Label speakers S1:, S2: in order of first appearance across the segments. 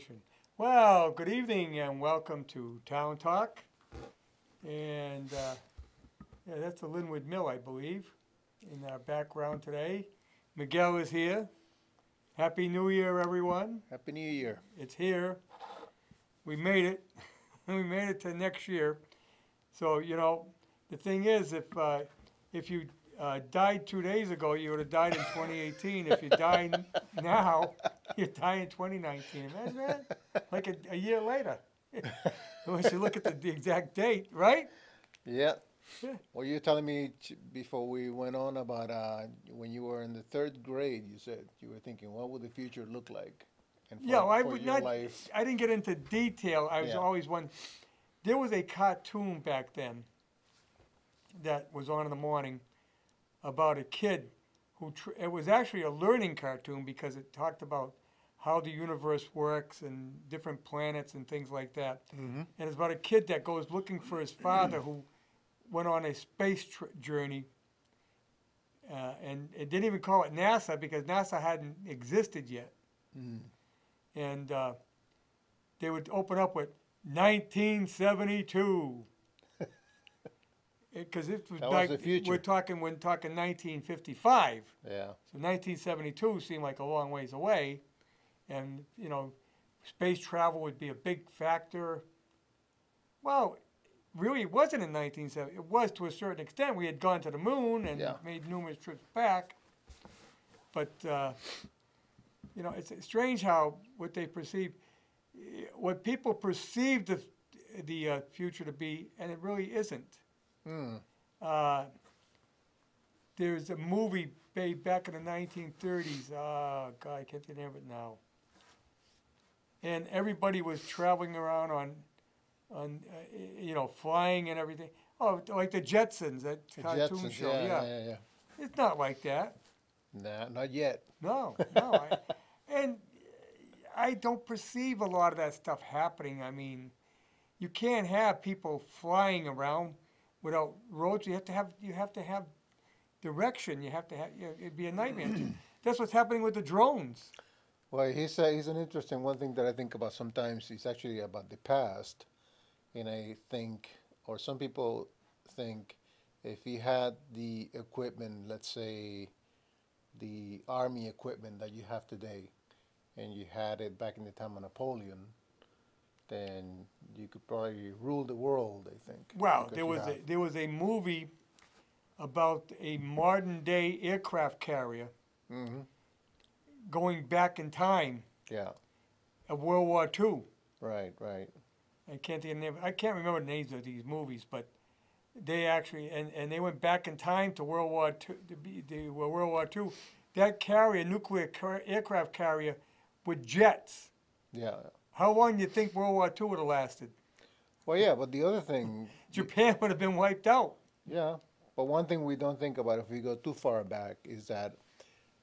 S1: information. Well, good evening and welcome to Town Talk. And yeah, that's the Linwood Mill, I believe, in our background today. Miguel is here. Happy New Year, everyone.
S2: Happy New Year.
S1: It's here. We made it. We made it to next year. So, you know, the thing is, if you died 2 days ago, you would have died in 2018. If you die now, you die in 2019. Imagine that? Like a year later. Unless you look at the exact date, right?
S2: Yeah.
S1: Yeah.
S2: Well, you were telling me before we went on about when you were in the third grade, you said you were thinking, what would the future look like? And
S1: Yeah, well, I
S2: for
S1: would
S2: your
S1: not.
S2: life.
S1: I didn't get into detail. I was
S2: Yeah.
S1: always one. There was a cartoon back then that was on in the morning about a kid who. It was actually a learning cartoon because it talked about how the universe works and different planets and things like that.
S2: Mm-hmm.
S1: And it's about a kid that goes looking for his father who went on a space journey. And it didn't even call it NASA because NASA hadn't existed yet.
S2: Mm.
S1: And they would open up with 1972. Because it was
S2: That
S1: like,
S2: was the future.
S1: we're talking 1955.
S2: Yeah.
S1: So 1972 seemed like a long ways away. And, you know, space travel would be a big factor. Well, really, it wasn't in 1970. It was to a certain extent. We had gone to the moon and
S2: Yeah.
S1: made numerous trips back. But, you know, it's strange how what they perceive, what people perceive the future to be, and it really isn't.
S2: Mm.
S1: There's a movie made back in the 1930s. Oh, God, I can't think of it now. And everybody was traveling around on you know, flying and everything. Oh, like the Jetsons, that
S2: The
S1: cartoon
S2: Jetsons,
S1: show.
S2: yeah.
S1: It's not like that.
S2: Nah, not yet.
S1: No. And I don't perceive a lot of that stuff happening. I mean, you can't have people flying around without roads. You have to have direction. You have to have. You know, it'd be a nightmare. That's what's happening with the drones.
S2: Well, he's an interesting one thing that I think about sometimes is actually about the past. And I think, or some people think, if he had the equipment, let's say the army equipment that you have today, and you had it back in the time of Napoleon, then you could probably rule the world, I think.
S1: Well,
S2: because
S1: there was a movie about a modern day aircraft carrier
S2: Mm-hmm.
S1: going back in time
S2: Yeah,
S1: of World War II.
S2: right.
S1: I can't think of the name. I can't remember the names of these movies, but they actually and they went back in time to World War II. World War II. That carrier, aircraft carrier, with jets.
S2: Yeah.
S1: How long do you think World War II would have lasted?
S2: Well, yeah, but the other thing,
S1: Japan would have been wiped out.
S2: yeah, but one thing we don't think about if we go too far back is that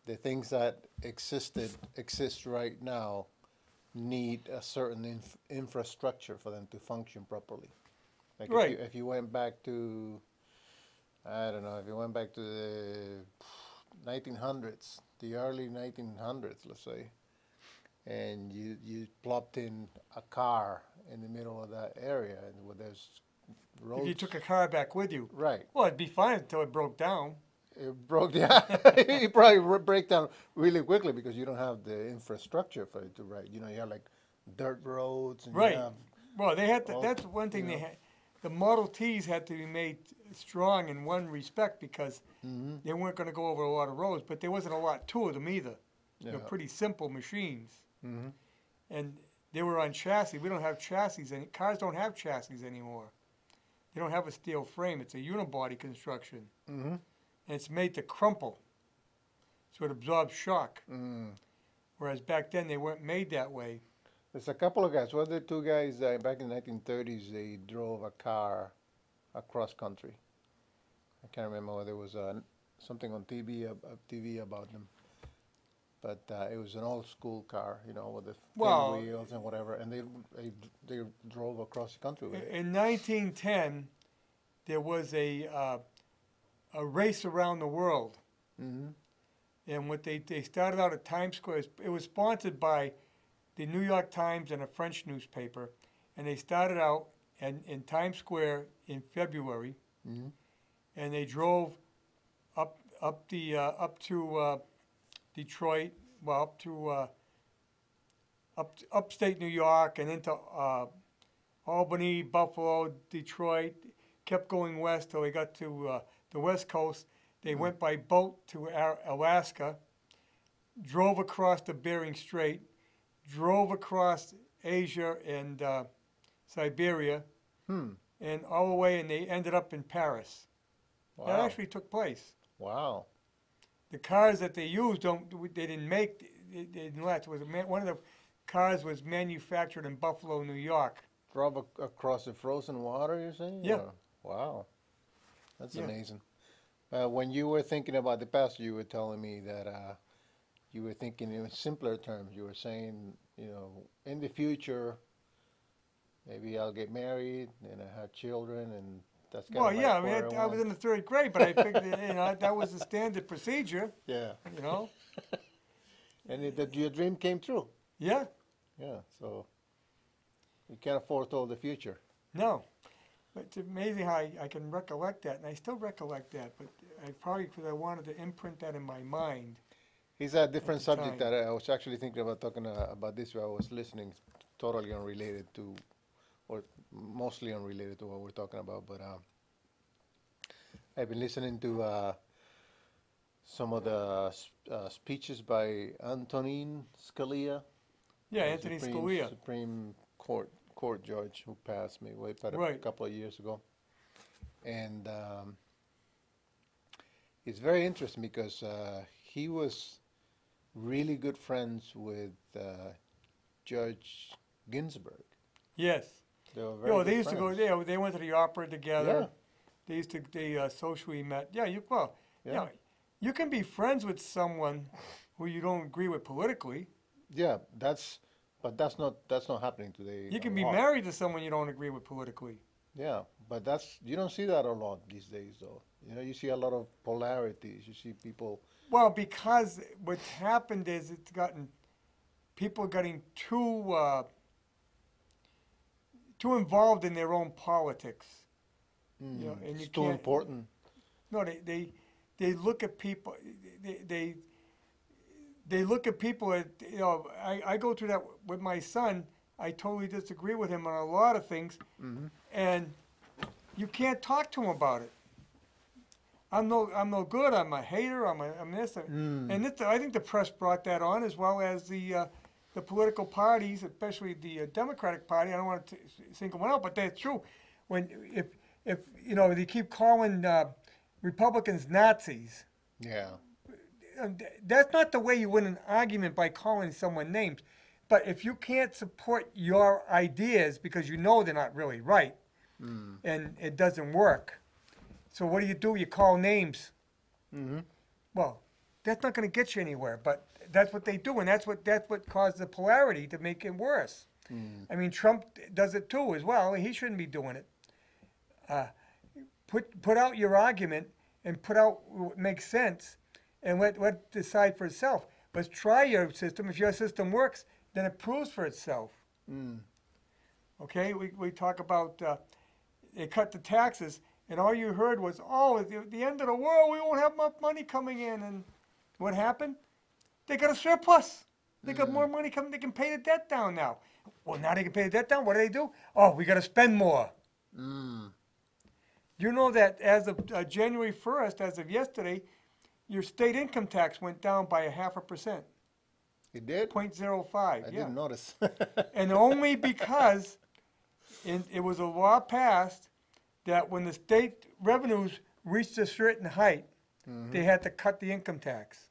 S2: the things that exist right now need a certain infrastructure for them to function properly. Like
S1: Right.
S2: if you went back to, I don't know, if you went back to the 1900s, the early 1900s, let's say, and you plopped in a car in the middle of that area and where there's roads.
S1: If you took a car back with you,
S2: Right.
S1: well, it'd be fine until it broke down.
S2: It broke down. It probably break down really quickly because you don't have the infrastructure for it to ride. You know, you have like dirt roads. And
S1: Right.
S2: You have,
S1: Well, they had to.
S2: Well,
S1: That's one thing
S2: you
S1: they
S2: know.
S1: had. The Model Ts had to be made strong in one respect because
S2: Mhm.
S1: they weren't going to go over a lot of roads, but there wasn't a lot to them either. They're
S2: Yeah.
S1: pretty simple machines,
S2: Mhm.
S1: and they were on chassis. We don't have chassis, and cars don't have chassis anymore. They don't have a steel frame. It's a unibody construction,
S2: Mhm.
S1: and it's made to crumple, so it absorbs shock.
S2: Mm.
S1: Whereas back then they weren't made that way.
S2: There's a couple of guys. What are the two guys back in the 1930s? They drove a car across country. I can't remember whether it was something on TV about them. But it was an old school car, you know, with the
S1: Well,
S2: thin wheels and whatever, and they drove across the country with it.
S1: In 1910, there was a race around the world.
S2: Mm-hmm.
S1: And what they started out at Times Square, it was sponsored by the New York Times and a French newspaper, and they started out in Times Square in February,
S2: Mm-hmm.
S1: and they drove up to Detroit, well, up to upstate New York, and into Albany, Buffalo, Detroit. Kept going west till they got to the West Coast. They went by boat to Alaska, drove across the Bering Strait, drove across Asia and Siberia, and all the way, and they ended up in Paris.
S2: Wow.
S1: That actually took place.
S2: Wow.
S1: The cars that they used they didn't make, they didn't last. One of the cars was manufactured in Buffalo, New York.
S2: Drove across the frozen water, you're saying?
S1: Yeah.
S2: Or- Wow. That's
S1: Yeah.
S2: amazing. When you were thinking about the past, you were telling me that you were thinking in simpler terms. You were saying, in the future, maybe I'll get married and I have children, and that's kind
S1: Well,
S2: of
S1: yeah, I
S2: like
S1: mean,
S2: where
S1: I was in the third grade, but I figured, that was the standard procedure,
S2: Yeah. And your dream came true.
S1: Yeah,
S2: Yeah. So you can't forestall the future.
S1: no. But it's amazing how I can recollect that, and I still recollect that, but I probably, because I wanted to imprint that in my mind.
S2: It's a different
S1: the
S2: subject
S1: time.
S2: that I was actually thinking about talking about this. Where I was listening, totally unrelated to, or mostly unrelated to what we're talking about. But I've been listening to some of the speeches by Antonin Scalia,
S1: Yeah,
S2: the
S1: Anthony Scalia.
S2: Supreme Court judge who passed me way back a
S1: Right.
S2: couple of years ago, and it's very interesting because he was really good friends with Judge Ginsburg.
S1: Yes.
S2: They were very
S1: They
S2: good
S1: used to go,
S2: friends.
S1: they went to the opera together.
S2: Yeah.
S1: They socially met. Yeah,
S2: Yeah.
S1: you can be friends with someone who you don't agree with politically.
S2: Yeah, but that's not happening today.
S1: You
S2: a
S1: can be
S2: lot.
S1: married to someone you don't agree with politically.
S2: Yeah, but you don't see that a lot these days, though. You see a lot of polarities. You see people.
S1: Well, because what's happened is people are getting too involved in their own politics. And you
S2: It's too
S1: can't-
S2: important.
S1: No, they look at people. They look at people. I go through that with my son. I totally disagree with him on a lot of things, and you can't talk to him about it. I'm no good. I'm a hater. I'm this. And I think the press brought that on, as well as the political parties, especially the Democratic Party. I don't want to single one out, but that's true. If they keep calling Republicans Nazis,
S2: Yeah.
S1: that's not the way you win an argument, by calling someone names. But if you can't support your ideas because you know they're not really right, and it doesn't work, so what do? You call names.
S2: Mm-hmm.
S1: Well, that's not going to get you anywhere. But that's what they do, and that's what caused the polarity to make it worse. I mean, Trump does it too as well. He shouldn't be doing it. Put out your argument and put out what makes sense, and let decide for itself. Let's try your system. If your system works, then it proves for itself. Okay, we talk about they cut the taxes, and all you heard was, at the end of the world, we won't have enough money coming in. And what happened? They got a surplus. They got more money coming. They can pay the debt down now. Well, now they can pay the debt down. What do? Oh, we got to spend more. You know that as of January 1st, as of yesterday, your state income tax went down by 0.5%.
S2: It did?
S1: 0.05.
S2: I
S1: Yeah.
S2: didn't notice.
S1: And only because it was a law passed that when the state revenues reached a certain height, they had to cut the income tax.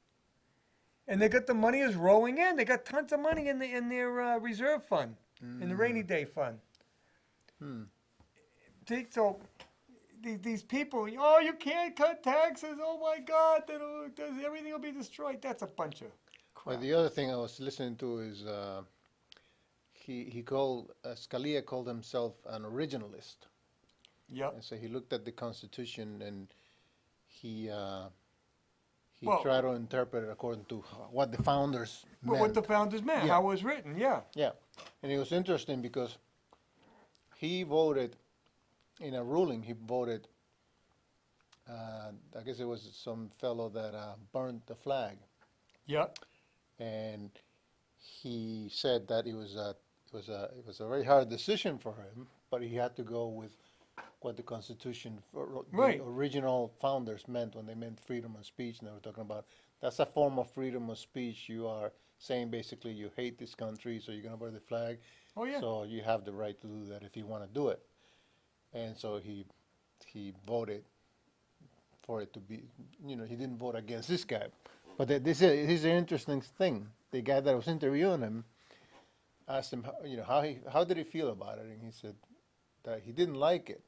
S1: And they got the money is rolling in. They got tons of money in their reserve fund, in the rainy day fund. So these people, you can't cut taxes. Oh my God, everything will be destroyed. That's a bunch of crap.
S2: Well, the other thing I was listening to is Scalia called himself an originalist.
S1: Yep.
S2: And so he looked at the Constitution and he he
S1: Well,
S2: tried to interpret it according to what the founders meant.
S1: what the founders meant,
S2: Yeah.
S1: how it was written, yeah.
S2: Yeah, and it was interesting because he voted in a ruling. He voted. I guess it was some fellow that burned the flag,
S1: Yeah,
S2: and he said that it was a very hard decision for him, but he had to go with what the Constitution,
S1: Right.
S2: the original founders meant when they meant freedom of speech, and they were talking about that's a form of freedom of speech. You are saying basically you hate this country, so you're gonna burn the flag.
S1: oh yeah.
S2: So you have the right to do that if you want to do it. And so he voted for it to be, he didn't vote against this guy. But this is an interesting thing. The guy that was interviewing him asked him, how did he feel about it, and he said that he didn't like it.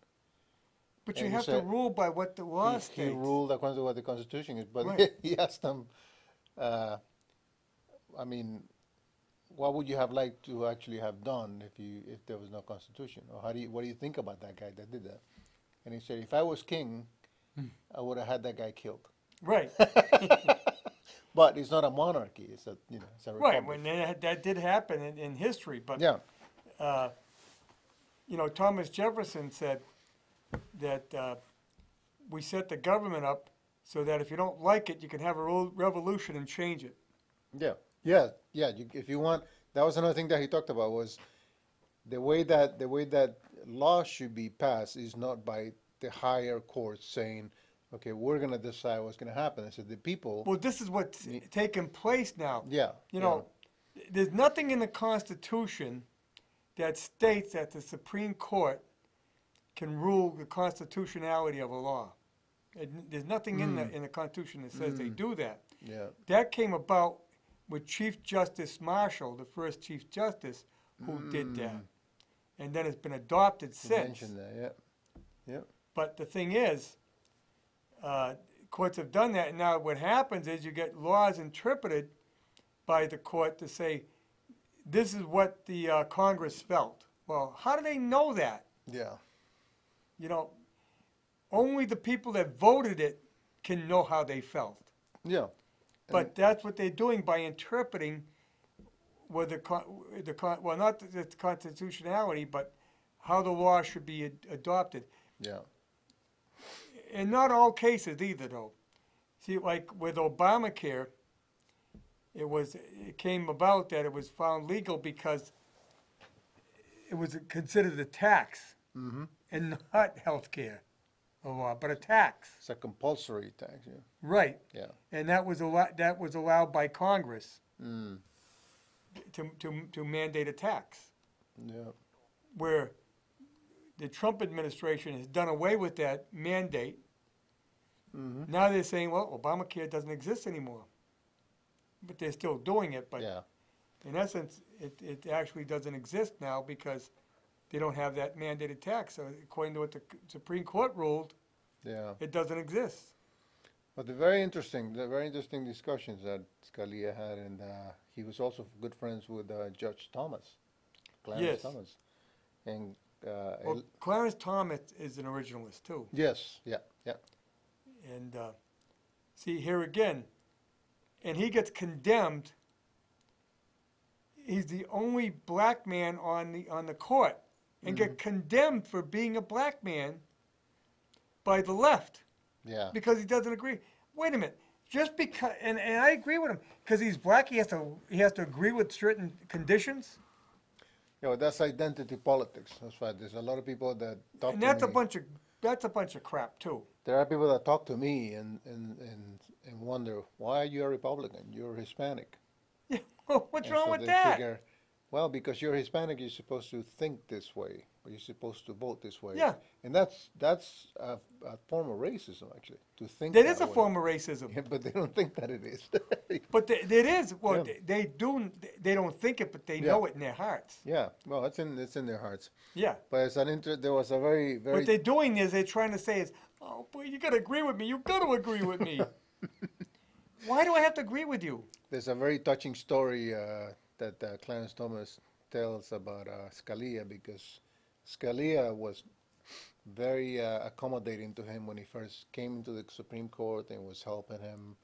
S1: But
S2: And
S1: you
S2: he
S1: have to
S2: said
S1: rule by what the law
S2: He
S1: states.
S2: ruled according to what the Constitution is, but
S1: Right.
S2: he asked him, I mean, what would you have liked to actually have done if there was no Constitution, or what do you think about that guy that did that? And he said, if I was king, I would have had that guy killed.
S1: Right,
S2: But it's not a monarchy; it's a republic.
S1: right. When that did happen in history, but
S2: Yeah,
S1: Thomas Jefferson said that we set the government up so that if you don't like it, you can have a revolution and change it.
S2: yeah. If you want, that was another thing that he talked about was the way that law should be passed is not by the higher courts saying, okay, we're going to decide what's going to happen. I said the people.
S1: Well, this is what's taking place now.
S2: Yeah.
S1: There's nothing in the Constitution that states that the Supreme Court can rule the constitutionality of a law. There's nothing in the Constitution that says they do that.
S2: Yeah.
S1: That came about with Chief Justice Marshall, the first Chief Justice, who did that. And then it's been adopted
S2: You
S1: since.
S2: mentioned that. Yeah.
S1: But the thing is, courts have done that, and now what happens is you get laws interpreted by the court to say, this is what the Congress felt. Well, how do they know that?
S2: Yeah.
S1: Only the people that voted it can know how they felt.
S2: Yeah.
S1: But that's what they're doing by interpreting what well, not the constitutionality, but how the law should be adopted.
S2: Yeah.
S1: In not all cases either, though. See, like with Obamacare, it came about that it was found legal because it was considered a tax and not health care law, but a tax.
S2: It's a compulsory tax. Yeah.
S1: Right.
S2: Yeah.
S1: And that was allowed by Congress to mandate a tax.
S2: Yeah.
S1: Where the Trump administration has done away with that mandate. Now they're saying, well, Obamacare doesn't exist anymore. But they're still doing it. But
S2: Yeah.
S1: in essence, it actually doesn't exist now because they don't have that mandated tax. So according to what the Supreme Court ruled,
S2: Yeah.
S1: it doesn't exist.
S2: But the very interesting discussions that Scalia had, and he was also good friends with Judge Thomas, Clarence
S1: Yes.
S2: Thomas, and
S1: Well, Clarence Thomas is an originalist too.
S2: yes, yeah.
S1: And see, here again, and he gets condemned. He's the only black man on the court, and get condemned for being a black man by the left
S2: Yeah.
S1: because he doesn't agree. Wait a minute, just because, and I agree with him because he's black, he has to agree with certain conditions,
S2: Yeah, well, that's identity politics. That's right. There's a lot of people that talk
S1: and
S2: to
S1: that's
S2: me.
S1: that's a bunch of crap too.
S2: There are people that talk to me and wonder, why are you a Republican? You're Hispanic.
S1: Yeah, well, what's
S2: And
S1: wrong
S2: so
S1: with
S2: they
S1: that?
S2: figure, well, because you're Hispanic, you're supposed to think this way, or you're supposed to vote this way.
S1: Yeah.
S2: And that's a form of racism, actually, to think
S1: That
S2: that
S1: is a
S2: way.
S1: form of racism.
S2: Yeah, but they don't think that it is.
S1: But it is. Well,
S2: Yeah.
S1: they don't think it, but they
S2: Yeah.
S1: know it in their hearts.
S2: Yeah, well, it's in their hearts.
S1: Yeah.
S2: But there was a very
S1: What they're doing is they're trying to say is, oh, boy, you got to agree with me. You got to agree with me. Why do I have to agree with you?
S2: there's a very touching story that Clarence Thomas tells about Scalia, because Scalia was very accommodating to him when he first came into the Supreme Court and was helping him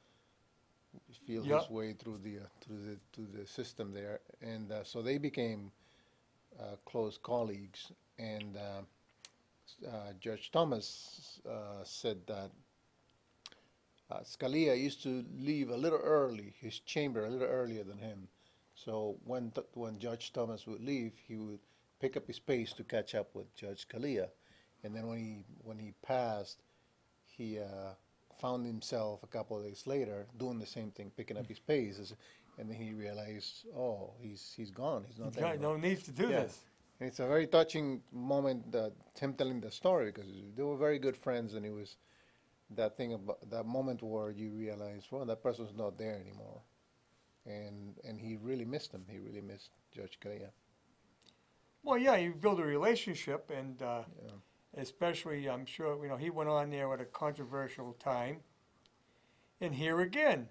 S2: feel
S1: Yep.
S2: his way through the system there, and so they became close colleagues. And Judge Thomas said that Scalia used to leave a little early, his chamber a little earlier than him. So when Judge Thomas would leave, he would pick up his pace to catch up with Judge Scalia. And then when he passed, he found himself a couple of days later doing the same thing, picking up his pace, and then he realized, oh, he's gone. He's not there
S1: Got
S2: anymore.
S1: no need to do
S2: Yeah.
S1: this.
S2: And it's a very touching moment that him telling the story, because they were very good friends, and it was that thing about that moment where you realize, well, that person's not there anymore, and he really missed him. He really missed Judge Scalia.
S1: Well, yeah, you build a relationship, and
S2: Yeah.
S1: especially, I'm sure, he went on there at a controversial time. And here again,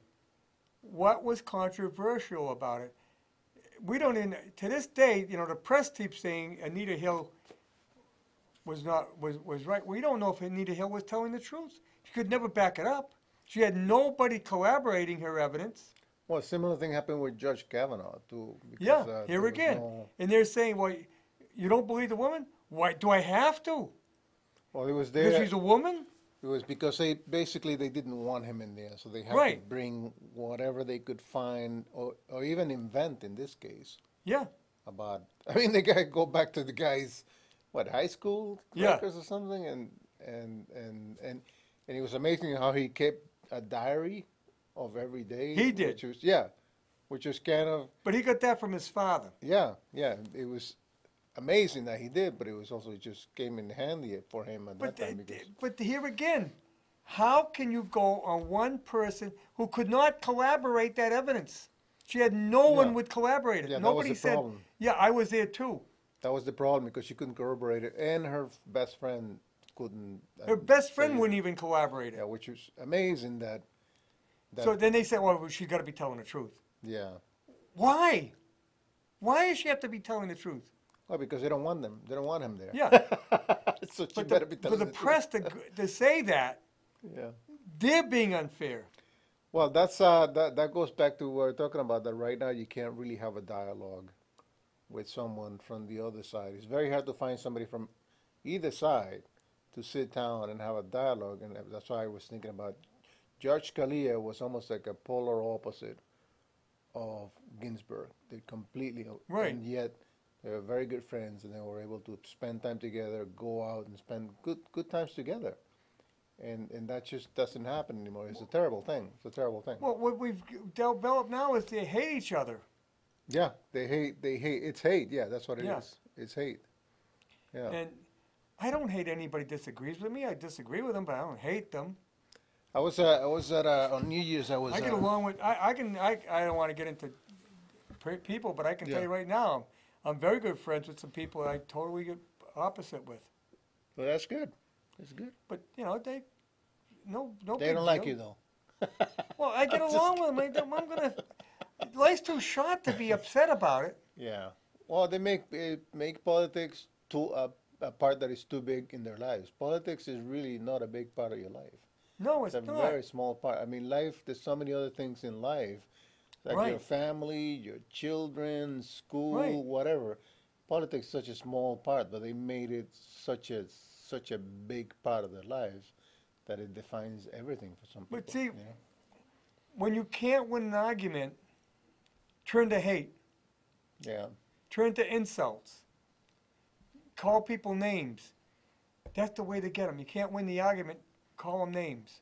S1: what was controversial about it? We don't even, to this day, the press keeps saying Anita Hill was right. We don't know if Anita Hill was telling the truth. She could never back it up. She had nobody corroborating her evidence.
S2: Well, a similar thing happened with Judge Kavanaugh too. Because,
S1: Yeah,
S2: there
S1: here
S2: was
S1: again.
S2: no-
S1: And they're saying, well, you don't believe the woman? Why do I have to?
S2: well, it was
S1: Because
S2: there.
S1: she's a woman?
S2: It was because they didn't want him in there, so they had to
S1: Right.
S2: bring whatever they could find, or even invent in this case
S1: Yeah.
S2: about. I mean, they gotta go back to the guy's high school
S1: Yeah.
S2: records or something, and it was amazing how he kept a diary of every day.
S1: He did.
S2: Which was kind of
S1: But he got that from his father.
S2: yeah. It was amazing that he did, but it was also, it just came in handy for him at that time because.
S1: But here again, how can you go on one person who could not collaborate that evidence? She had no
S2: Yeah.
S1: one would collaborate it.
S2: Yeah, that was
S1: Nobody
S2: the
S1: said,
S2: problem.
S1: yeah, I was there too.
S2: That was the problem because she couldn't corroborate it, and her best friend couldn't.
S1: Her best
S2: say
S1: friend
S2: it.
S1: wouldn't even collaborate
S2: Yeah,
S1: it.
S2: which was amazing. That
S1: So then they said, well, she's got to be telling the truth.
S2: yeah.
S1: Why? Why does she have to be telling the truth?
S2: Well, because they don't want them. They don't want him there.
S1: Yeah.
S2: So she
S1: But
S2: better be
S1: for
S2: telling
S1: the
S2: truth.
S1: press to say that,
S2: Yeah.
S1: they're being unfair.
S2: Well, that's that goes back to what we're talking about. That right now you can't really have a dialogue with someone from the other side. It's very hard to find somebody from either side to sit down and have a dialogue, and that's why I was thinking about Judge Scalia was almost like a polar opposite of Ginsburg. They completely,
S1: Right.
S2: and yet they were very good friends, and they were able to spend time together, go out and spend good times together, and that just doesn't happen anymore. It's a terrible thing. It's a terrible thing.
S1: Well, what we've developed now is they hate each other.
S2: Yeah, they hate. It's hate. Yeah, that's what it is.
S1: Yeah.
S2: It's hate. Yeah.
S1: And I don't hate anybody disagrees with me. I disagree with them, but I don't hate them.
S2: I was at on New Year's. I was.
S1: I get along with. I don't want to get into people, but I can tell
S2: Yeah.
S1: you right now, I'm very good friends with some people I totally get opposite with.
S2: Well, that's good. That's good.
S1: But no
S2: They
S1: big
S2: don't like
S1: deal.
S2: you though.
S1: Well, I get along with them. I'm gonna. Life's too short to be upset about it.
S2: Yeah. Well, they make politics a part that is too big in their lives. Politics is really not a big part of your life.
S1: No,
S2: It's
S1: it's
S2: a
S1: not.
S2: very small part. I mean, life. There's so many other things in life, like your
S1: Right.
S2: family, your children, school,
S1: Right.
S2: whatever. Politics is such a small part, but they made it such a big part of their lives that it defines everything for some people.
S1: But see,
S2: you know?
S1: when you can't win an argument, turn to hate,
S2: Yeah.
S1: turn to insults, call people names. That's the way to get them. You can't win the argument, call them names.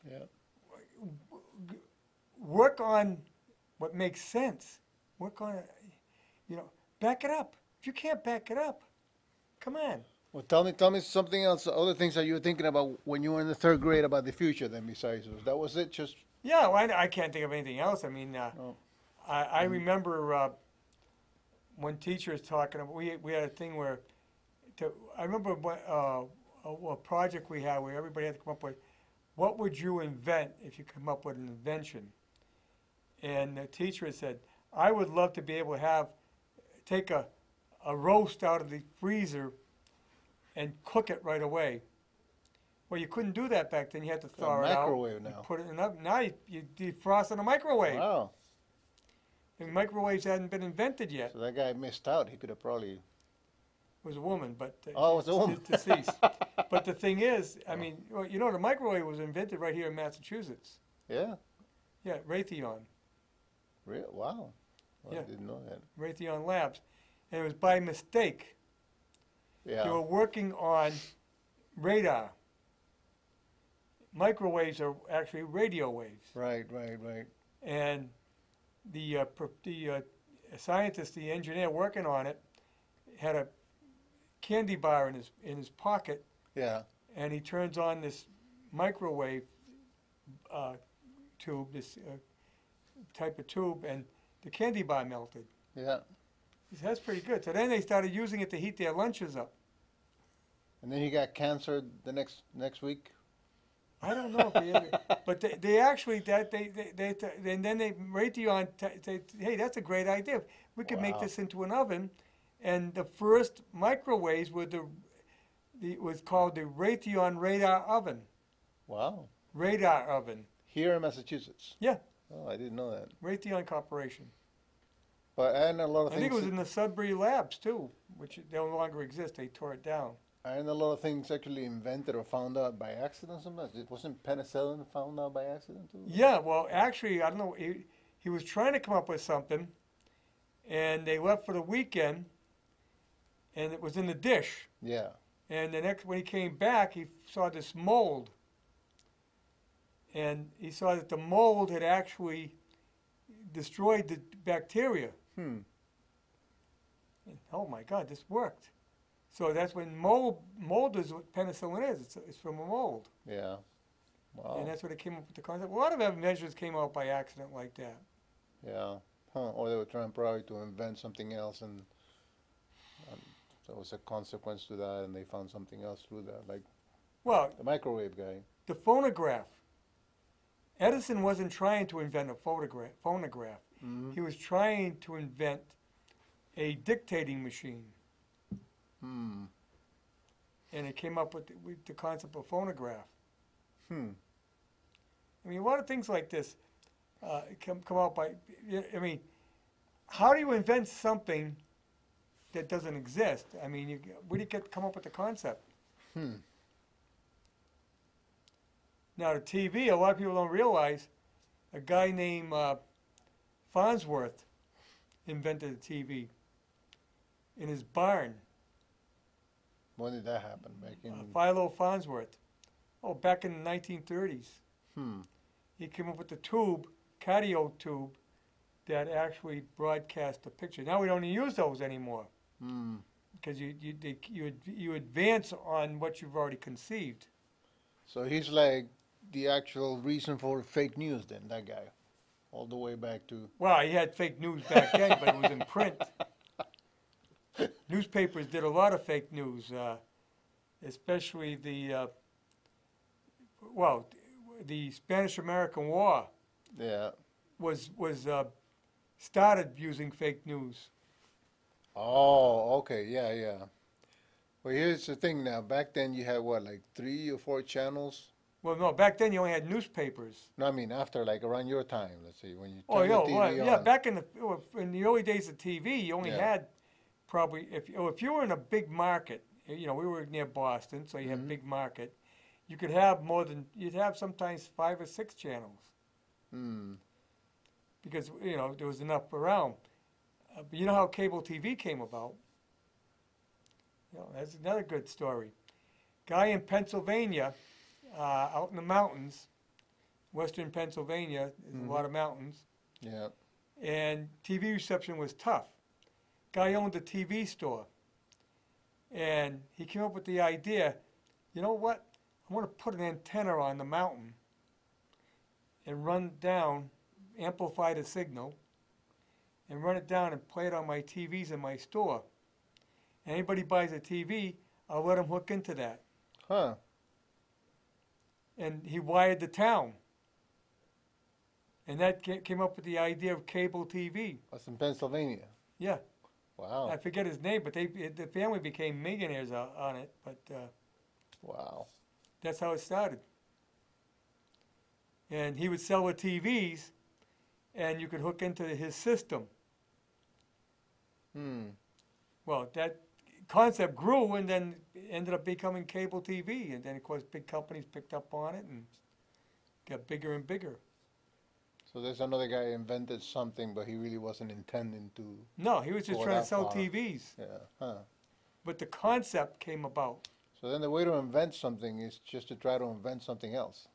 S2: Yeah.
S1: Work on what makes sense. Work on, back it up. If you can't back it up, come on.
S2: Well, tell me something else. Other things that you were thinking about when you were in the third grade about the future. Then besides those, that was it. Just
S1: Yeah, well, I can't think of anything else. I mean,
S2: Oh.
S1: I remember when teachers talking. We had a thing where, I remember a project we had where everybody had to come up with, what would you invent if you come up with an invention? And the teacher had said, I would love to be able to take a roast out of the freezer and cook it right away. Well, you couldn't do that back then. You had to
S2: A
S1: thaw it out.
S2: microwave
S1: You
S2: now.
S1: put it in an oven. Now you defrost in a microwave.
S2: Wow.
S1: The microwaves hadn't been invented yet. It
S2: So that guy missed out. He could have probably.
S1: was a woman, but
S2: Oh, it was a woman.
S1: deceased. But the thing is, I mean, well, you know, the microwave was invented right here in Massachusetts.
S2: Yeah.
S1: Yeah, Raytheon
S2: Real. Wow. Well,
S1: Yeah.
S2: I didn't know that.
S1: Raytheon Labs, and it was by mistake. They
S2: Yeah.
S1: were working on radar. Microwaves are actually radio waves,
S2: Right.
S1: and the scientist, the engineer working on it, had a candy bar in his pocket,
S2: Yeah.
S1: and he turns on this microwave tube, this type of tube, and the candy bar melted.
S2: Yeah.
S1: He said, that's pretty good. So then they started using it to heat their lunches up.
S2: And then he got cancer the next week.
S1: I don't know if he ever, but they actually and then they Raytheon say, hey, that's a great idea. We could make
S2: Wow.
S1: this into an oven, and the first microwaves were was called the Raytheon radar oven.
S2: Wow.
S1: Radar oven.
S2: Here in Massachusetts.
S1: Yeah.
S2: Oh, I didn't know that.
S1: Raytheon Corporation.
S2: But and a lot of
S1: I
S2: things.
S1: think it was in the Sudbury Labs too, which no longer exist. They tore it down.
S2: And a lot of things actually invented or found out by accident sometimes. It wasn't penicillin found out by accident too?
S1: Yeah, well, actually, I don't know. He was trying to come up with something, and they left for the weekend, and it was in the dish.
S2: Yeah.
S1: And when he came back, he saw this mold, and he saw that the mold had actually destroyed the bacteria.
S2: Hmm.
S1: And, oh my God, this worked. So that's when mold is what penicillin is. It's from a mold.
S2: Yeah. Wow.
S1: And that's where they came up with the concept. A lot of inventions came out by accident like that.
S2: Yeah. Huh. Or they were trying probably to invent something else, and there was a consequence to that, and they found something else through that, like
S1: Well,
S2: the microwave guy.
S1: the phonograph. Edison wasn't trying to invent a phonograph.
S2: Mm-hmm.
S1: He was trying to invent a dictating machine.
S2: Hmm.
S1: And it came up with the concept of phonograph.
S2: Hmm.
S1: I mean, a lot of things like this come out by, I mean, how do you invent something that doesn't exist? I mean, where do you come up with the concept?
S2: Hmm.
S1: Now, the TV, a lot of people don't realize, a guy named Farnsworth invented a TV in his barn.
S2: When did that happen? Back in.
S1: Philo Farnsworth. Oh, back in the 1930s.
S2: Hmm.
S1: He came up with the tube, cardio tube, that actually broadcast the picture. Now we don't use those anymore
S2: Hmm.
S1: because you advance on what you've already conceived.
S2: So he's like the actual reason for fake news, then, that guy, all the way back to.
S1: Well, he had fake news back then, but it was in print. Newspapers did a lot of fake news, especially the Spanish-American War
S2: Yeah.
S1: was started using fake news.
S2: Oh, okay, yeah. Well, here's the thing now. Back then, you had what, like 3 or 4 channels?
S1: Well, no, back then you only had newspapers.
S2: No, I mean after, like around your time, let's say, when you
S1: Oh,
S2: turned
S1: yeah,
S2: the TV
S1: well, yeah.
S2: on.
S1: Back in the early days of TV, you only
S2: Yeah.
S1: had probably if you were in a big market. You know, we were near Boston, so you had a
S2: Mhm.
S1: big market. You could have you'd have sometimes 5 or 6 channels
S2: Hmm.
S1: because there was enough around. But you know how cable TV came about? That's another good story. Guy in Pennsylvania, out in the mountains, western Pennsylvania, there's
S2: Mhm.
S1: a lot of mountains.
S2: Yeah.
S1: And TV reception was tough. Guy owned a TV store, and he came up with the idea, you know what, I want to put an antenna on the mountain and run down, amplify the signal, and run it down and play it on my TVs in my store. Anybody buys a TV, I'll let them hook into that.
S2: Huh.
S1: And he wired the town. And that came up with the idea of cable TV.
S2: That's in Pennsylvania.
S1: Yeah.
S2: Wow.
S1: I forget his name, but the family became millionaires on it. But
S2: Wow.
S1: That's how it started. And he would sell the TVs, and you could hook into his system. Well, that concept grew and then ended up becoming cable TV. And then, of course, big companies picked up on it and got bigger and bigger.
S2: So there's another guy invented something, but he really wasn't intending to.
S1: No, he was just
S2: Go
S1: trying to
S2: that
S1: sell
S2: far.
S1: TVs.
S2: Yeah. Huh.
S1: But the concept came about.
S2: So then the way to invent something is just to try to invent something else.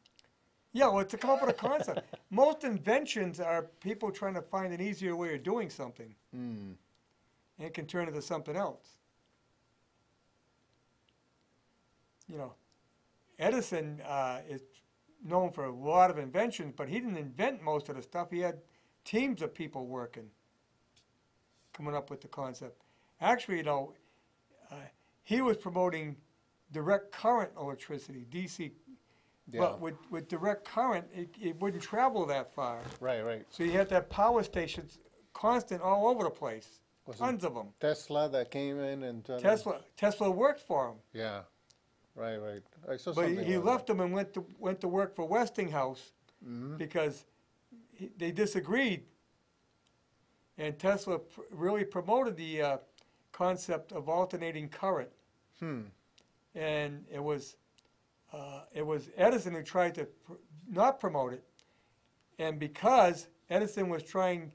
S1: Yeah, well, to come up with a concept. Most inventions are people trying to find an easier way of doing something.
S2: Hmm.
S1: And it can turn into something else. You know, Edison is known for a lot of inventions, but he didn't invent most of the stuff. He had teams of people working, coming up with the concept. Actually, you know, he was promoting direct current electricity, DC.
S2: Yeah.
S1: But with direct current, it wouldn't travel that far.
S2: Right. Right.
S1: So you had to have power stations constant all over the place.
S2: Was it
S1: Tons of them.
S2: Tesla that came in and tried to-
S1: Tesla worked for him.
S2: Yeah. Right. Right. I saw
S1: But
S2: something.
S1: he
S2: like
S1: left them and went to work for Westinghouse
S2: that.
S1: because they disagreed. And Tesla really promoted the concept of alternating current. And it was Edison who tried to not promote it. And because Edison was trying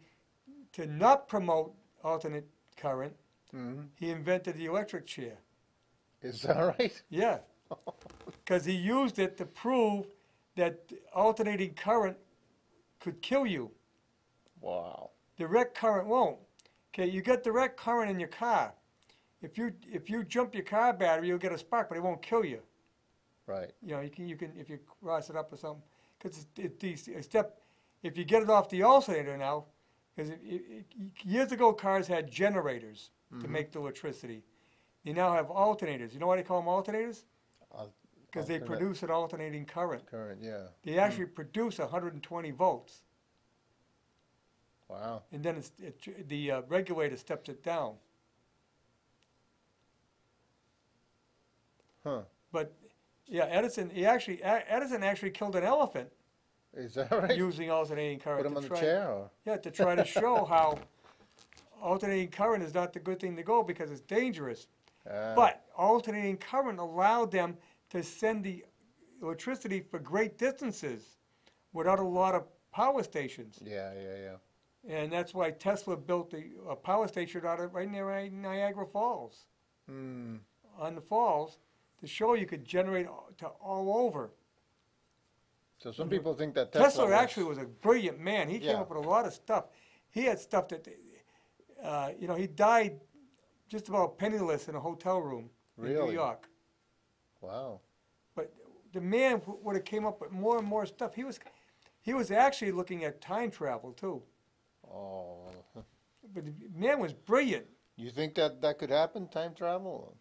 S1: to not promote alternate current, he invented the electric chair.
S2: Is that right?
S1: Yeah. Because he used it to prove that alternating current could kill you.
S2: Wow.
S1: Direct current won't. Okay, you get direct current in your car. If you jump your car battery, you'll get a spark, but it won't kill you.
S2: Right.
S1: You know, you can if you cross it up or something. Because if you get it off the alternator now, because years ago cars had generators to make the electricity. They now have alternators. You know why they call them alternators? Because they
S2: Alternate
S1: produce an alternating current.
S2: current. Yeah.
S1: They actually produce 120 volts,
S2: Wow.
S1: and then the regulator steps it down.
S2: Huh.
S1: But yeah, Edison actually killed an elephant
S2: Is that right?
S1: using alternating current.
S2: Put him
S1: to
S2: on the
S1: try-
S2: chair. Or?
S1: Yeah, to try to show how alternating current is not the good thing to go because it's dangerous. But alternating current allowed them to send the electricity for great distances without a lot of power stations.
S2: Yeah. Yeah. Yeah.
S1: And that's why Tesla built a power station right near Niagara Falls, on the falls, to show you could generate to all over.
S2: So some people think that
S1: Tesla
S2: was,
S1: actually was a brilliant man. He came
S2: Yeah.
S1: up with a lot of stuff. He had stuff that, he died just about penniless in a hotel room in New
S2: Really?
S1: York.
S2: Wow.
S1: But the man would have came up with more and more stuff. He was actually looking at time travel too.
S2: Oh.
S1: But the man was brilliant.
S2: You think that could happen? Time travel?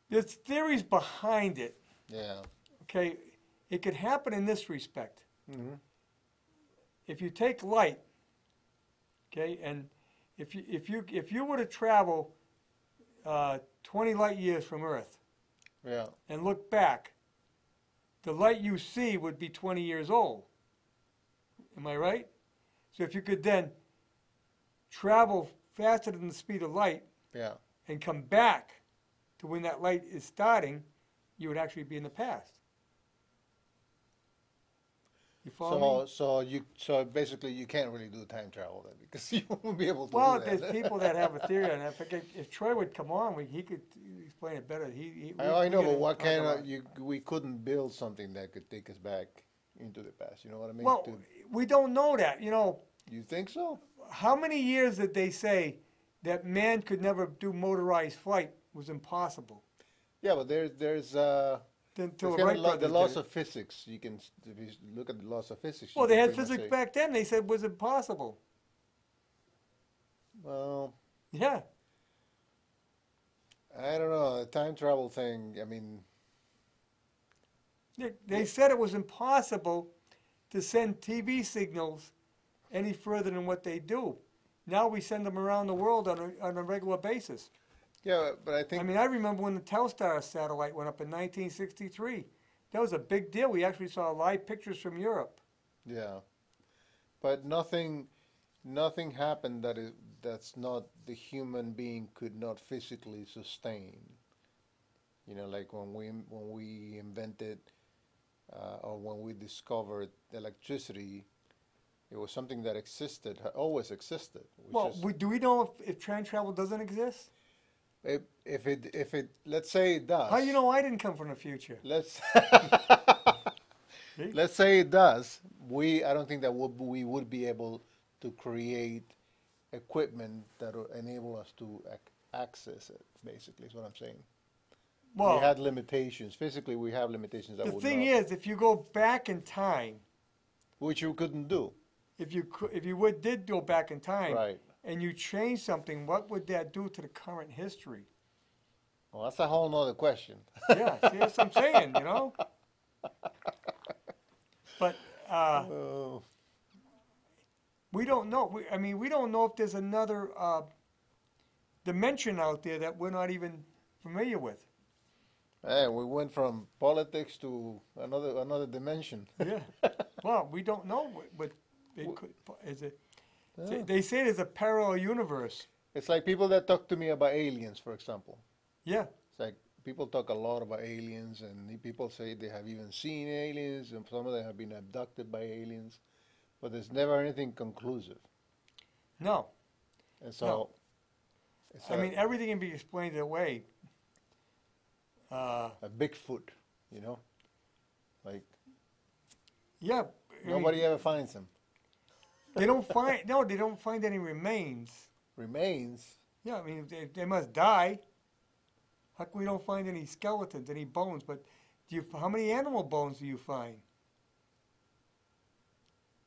S1: There's theories behind it.
S2: Yeah.
S1: Okay, it could happen in this respect.
S2: Mm-hmm.
S1: If you take light, okay, and if you were to travel 20 light years from Earth
S2: Yeah.
S1: and look back, the light you see would be 20 years old. Am I right? So if you could then travel faster than the speed of light
S2: Yeah.
S1: and come back to when that light is starting, you would actually be in the past. You follow me?
S2: So basically you can't really do time travel then because you won't be able to
S1: Well,
S2: do that.
S1: there's people that have a theory on that. I forget if Troy would come on, he could explain it better.
S2: I know,
S1: we
S2: but
S1: could
S2: what
S1: talk
S2: kind
S1: about
S2: of
S1: it.
S2: we couldn't build something that could take us back into the past. You know what I mean?
S1: Well, we don't know that. You know,
S2: You think so?
S1: how many years did they say that man could never do motorized flight was impossible?
S2: Yeah, but there's
S1: Until
S2: it's
S1: the Wright
S2: the
S1: brothers
S2: laws
S1: did it.
S2: of physics. You can if you look at the laws of physics. you
S1: Well, they
S2: can
S1: had
S2: pretty much
S1: physics
S2: say-
S1: back then. They said was impossible.
S2: Well,
S1: Yeah.
S2: I don't know the time travel thing. I mean,
S1: They said it was impossible to send TV signals any further than what they do. Now we send them around the world on a regular basis.
S2: Yeah, but I
S1: I
S2: think
S1: mean, I remember when the Telstar satellite went up in 1963. That was a big deal. We actually saw live pictures from Europe.
S2: yeah, but nothing happened that's not the human being could not physically sustain. You know, like when we invented or when we discovered electricity, it was something that existed, always existed. Which
S1: Well,
S2: is
S1: do we know if time travel doesn't exist?
S2: if it let's say it
S1: How do you
S2: does.
S1: know I didn't come from the future?
S2: Let's
S1: See?
S2: let's say it does. I don't think that we would be able to create equipment that will enable us to access it. Basically, is what I'm saying. We
S1: Well,
S2: had limitations. Physically, we have limitations that
S1: the
S2: would
S1: thing
S2: not,
S1: is, if you go back in time,
S2: which you couldn't do.
S1: if you did go back in time
S2: Right.
S1: and you change something, what would that do to the current history?
S2: Well, that's a whole nother question.
S1: Yeah, see, that's what I'm saying, you know? But
S2: Oh.
S1: we don't know. I mean, we don't know if there's another dimension out there that we're not even familiar with.
S2: Hey, we went from politics to another dimension.
S1: Yeah. Well, we don't know what it could. Is it?
S2: Yeah.
S1: They say there's a parallel universe.
S2: It's like people that talk to me about aliens, for example.
S1: Yeah.
S2: It's like people talk a lot about aliens, and people say they have even seen aliens, and some of them have been abducted by aliens, but there's never anything conclusive.
S1: No.
S2: And so,
S1: No.
S2: it's
S1: I mean, everything can be explained away.
S2: a Bigfoot, you know, like
S1: Yeah. I mean,
S2: nobody ever finds him.
S1: they don't find. No, they don't find any remains.
S2: Remains.
S1: Yeah. I mean, they must die. How come we don't find any skeletons, any bones? But how many animal bones do you find?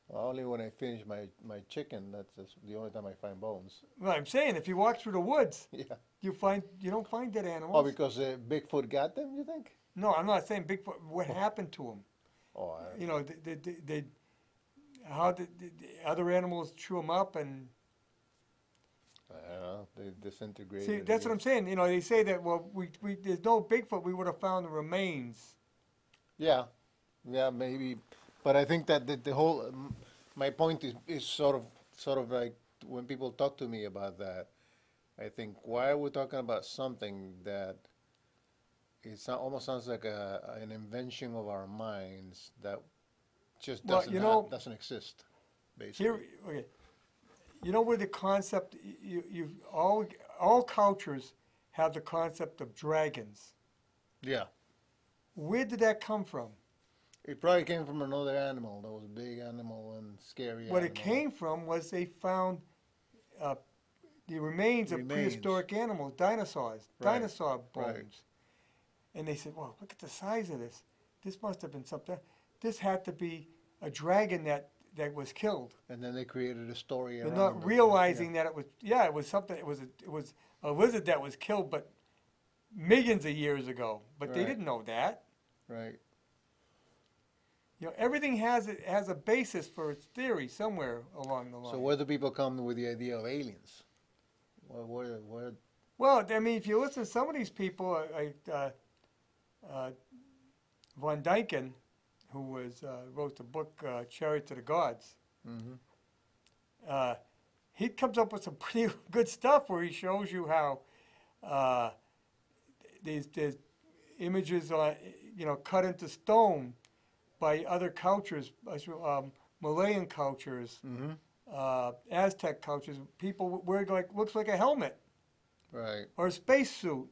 S2: Only when I finish my chicken, that's the only time I find bones.
S1: Well, I'm saying if you walk through the woods,
S2: Yeah.
S1: you don't find dead animals.
S2: Oh, because Bigfoot got them, you think?
S1: No, I'm not saying Bigfoot. What happened to him?
S2: Oh,
S1: You know, how did the other animals chew them up and
S2: I don't know. They disintegrated.
S1: see? That's what I'm saying. You know, they say that we there's no Bigfoot. We would have found the remains.
S2: Yeah, yeah, maybe. But I think that the whole my point is sort of like when people talk to me about that, I think why are we talking about something that almost sounds like an invention of our minds that just
S1: Well,
S2: doesn't exist, basically.
S1: Here, okay. You know where the concept you all cultures have the concept of dragons.
S2: Yeah,
S1: Where did that come from?
S2: it probably came from another animal that was a big animal and scary.
S1: What
S2: animal.
S1: it came from was they found the remains of prehistoric animals, dinosaurs,
S2: Right,
S1: dinosaur bones.
S2: right.
S1: And they said, well, look at the size of this. This must have been something. This had to be a dragon that was killed.
S2: And then they created a story
S1: They're
S2: around
S1: not
S2: it.
S1: realizing that it was something. It was a lizard that was killed, but millions of years ago. But they
S2: Right.
S1: didn't know that.
S2: Right.
S1: You know, everything has a basis for its theory somewhere along the line.
S2: So where do people come with the idea of aliens? Where
S1: Well, I mean, if you listen to some of these people, Von Dyken, who wrote the book Chariot to the Gods, he comes up with some pretty good stuff where he shows you how there's images, cut into stone by other cultures, Malayan cultures, Aztec cultures. People wear looks like a helmet
S2: Right.
S1: or a spacesuit.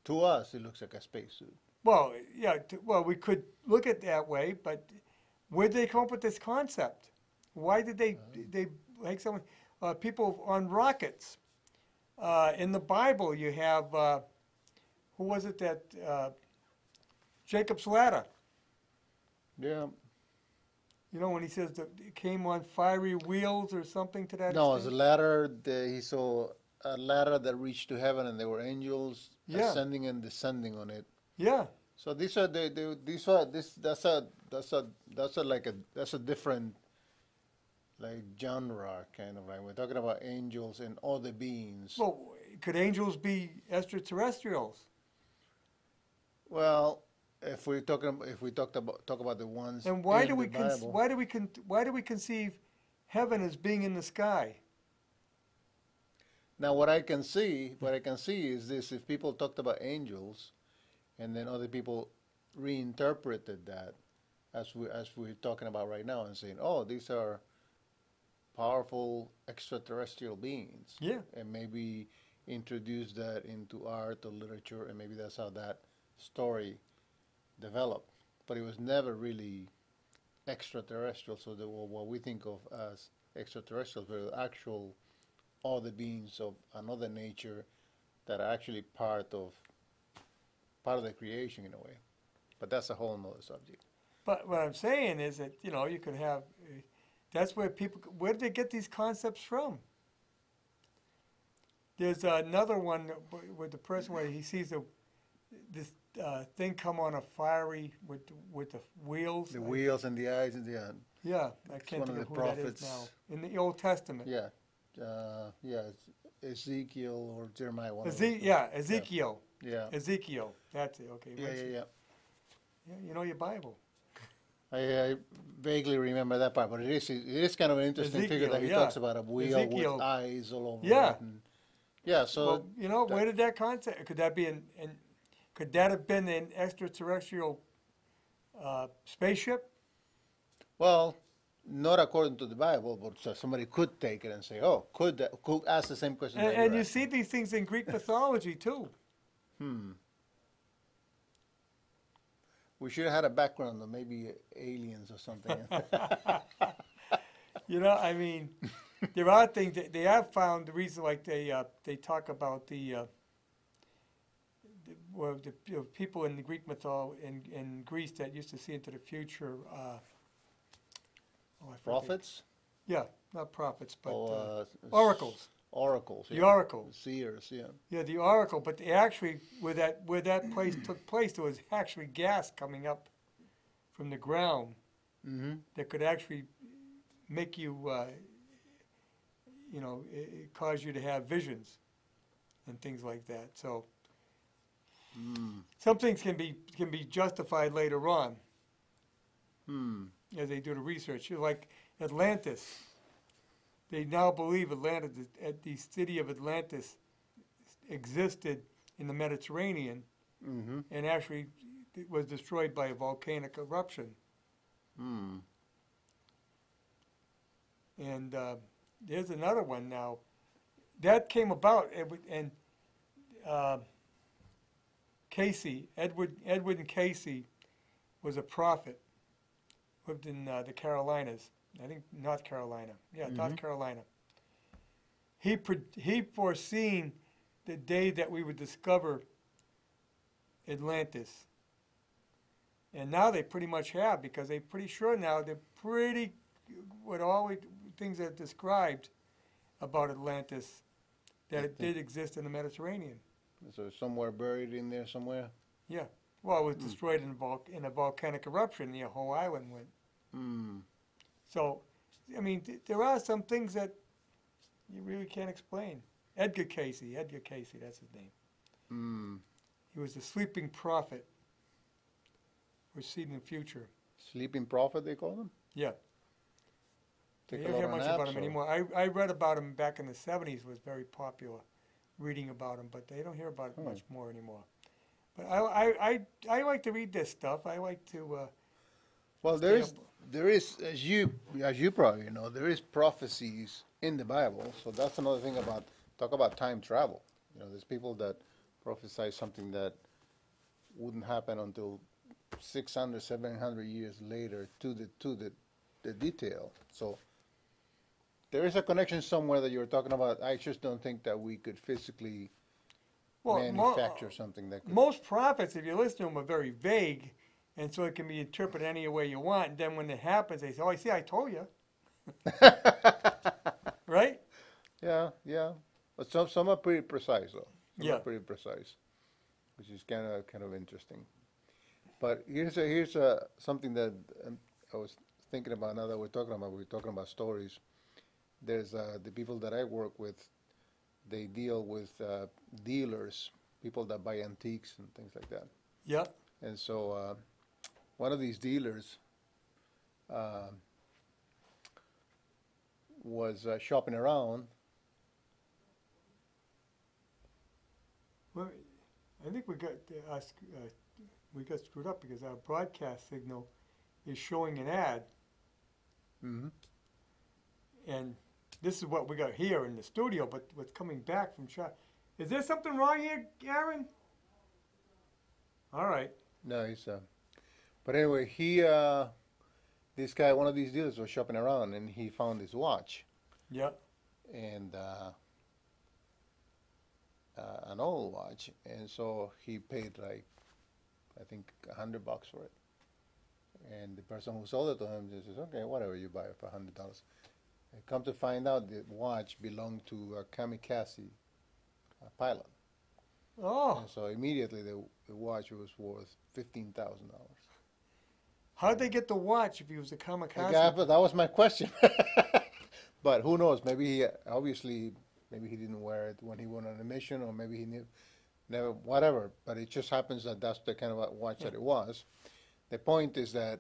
S2: To us, it looks like a spacesuit.
S1: Well, yeah. We could look at it that way, but where did they come up with this concept? Why did they like someone people on rockets? In the Bible, you have who was it that Jacob's ladder?
S2: Yeah.
S1: You know when he says that it came on fiery wheels or something to that
S2: No, it's a
S1: extent?
S2: ladder. He saw a ladder that reached to heaven, and there were angels
S1: Yeah.
S2: ascending and descending on it.
S1: Yeah.
S2: So that's a different like genre kind of like we're talking about angels and other beings.
S1: Well, could angels be extraterrestrials?
S2: Well, if we talk about the ones
S1: And why do
S2: in the
S1: we
S2: Bible.
S1: why do we conceive heaven as being in the sky?
S2: Now, what I can see is this: if people talked about angels, and then other people reinterpreted that as we're talking about right now, and saying, "Oh, these are powerful extraterrestrial beings,"
S1: Yeah.
S2: and maybe introduce that into art or literature, and maybe that's how that story developed. But it was never really extraterrestrial. So what we think of as extraterrestrials were actual other beings of another nature that are actually part of the creation in a way. But that's a whole nother subject.
S1: But what I'm saying is that you could have. That's where people. Where did they get these concepts from? There's another one with the person where he sees this thing come on a fiery with the wheels.
S2: The wheels and the eyes and the
S1: Yeah, I
S2: it's
S1: can't
S2: one of
S1: think of
S2: the
S1: who that is
S2: prophets.
S1: now. In the Old Testament.
S2: Yeah, it's Ezekiel or Jeremiah. One of those.
S1: Yeah, Ezekiel.
S2: Yeah,
S1: Ezekiel. That's it. Okay.
S2: yeah.
S1: Yeah, you know your Bible.
S2: I vaguely remember that part, but it is kind of an interesting figure
S1: Ezekiel,
S2: that he
S1: yeah.
S2: talks about a wheel
S1: Ezekiel.
S2: with eyes all over
S1: Yeah.
S2: it. And, yeah, so
S1: Well, where did that concept? Could that be could that have been an extraterrestrial spaceship?
S2: well, not according to the Bible, but so somebody could take it and say, "Oh, could ask the same question?" that
S1: And
S2: you're
S1: you
S2: asking.
S1: see these things in Greek mythology too.
S2: We should have had a background of maybe aliens or something.
S1: I mean, there are things that they have found. The reason, like they talk about the people in the Greek mythology in Greece that used to see into the future. I forget.
S2: Prophets?
S1: Yeah, not prophets, but
S2: Oh,
S1: oracles.
S2: Oracles.
S1: The
S2: Yeah.
S1: oracle.
S2: Seers. Yeah.
S1: Yeah, the oracle. But they actually, where that place took place, there was actually gas coming up from the ground
S2: Mm-hmm.
S1: that could actually make you, it cause you to have visions and things like that. So some things can be justified later on as they do the research. Like Atlantis, they now believe the city of Atlantis existed in the Mediterranean
S2: Mm-hmm.
S1: and actually it was destroyed by a volcanic eruption. And there's another one now that came about, and Edward and Casey was a prophet, lived in the Carolinas, I think North Carolina. Yeah, North Carolina. He foreseen the day that we would discover Atlantis. And now they pretty much have, because they're pretty sure now, with all the things that are described about Atlantis, that it did exist in the Mediterranean.
S2: So it's somewhere buried in there somewhere.
S1: Yeah. Well, it was destroyed in a volcanic eruption. The whole island went. So, I mean, there are some things that you really can't explain. Edgar Casey, that's his name. He was the sleeping prophet, foreseeing the future.
S2: Sleeping prophet, they call them.
S1: Yeah.
S2: Take
S1: You
S2: a
S1: don't
S2: lot
S1: hear
S2: of
S1: much
S2: naps,
S1: about him
S2: or-
S1: anymore. I read about him back in the 70s, was very popular, reading about him, but they don't hear about it much more anymore. But I like to read this stuff. I like to...
S2: Well,
S1: stay
S2: there is, as you probably know, there is prophecies in the Bible. So that's another thing talk about time travel. There's people that prophesy something that wouldn't happen until 600, 700 years later to the detail. So there is a connection somewhere that you're talking about. I just don't think that we could physically manufacture something that could.
S1: Most prophets, if you listen to them, are very vague, and so it can be interpreted any way you want. And then when it happens, they say, "Oh, I see, I told you." Right?
S2: Yeah. But some are pretty precise though. Some
S1: Yeah.
S2: are pretty precise, which is kind of interesting. But here's something that I was thinking about now that we're talking about stories. There's the people that I work with. they deal with dealers, people that buy antiques and things like that.
S1: Yeah.
S2: And so one of these dealers was shopping around.
S1: Well, I think we got we got screwed up because our broadcast signal is showing an ad,
S2: Mm-hmm.
S1: and this is what we got here in the studio. But what's coming back from shot? Is there something wrong here, Aaron? All right.
S2: No, he's. But anyway, this guy, one of these dealers, was shopping around and he found his watch.
S1: Yeah.
S2: And an old watch, and so he paid like, I think, $100 for it. And the person who sold it to him just says, "Okay, whatever, you buy it for $100." And come to find out, the watch belonged to a kamikaze pilot.
S1: Oh,
S2: And so immediately the watch was worth $15,000.
S1: how'd they get the watch if he was a kamikaze?
S2: That was my question. But who knows? Maybe he maybe he didn't wear it when he went on a mission, or maybe he never, whatever. But it just happens that that's the kind of watch that it was. The point is that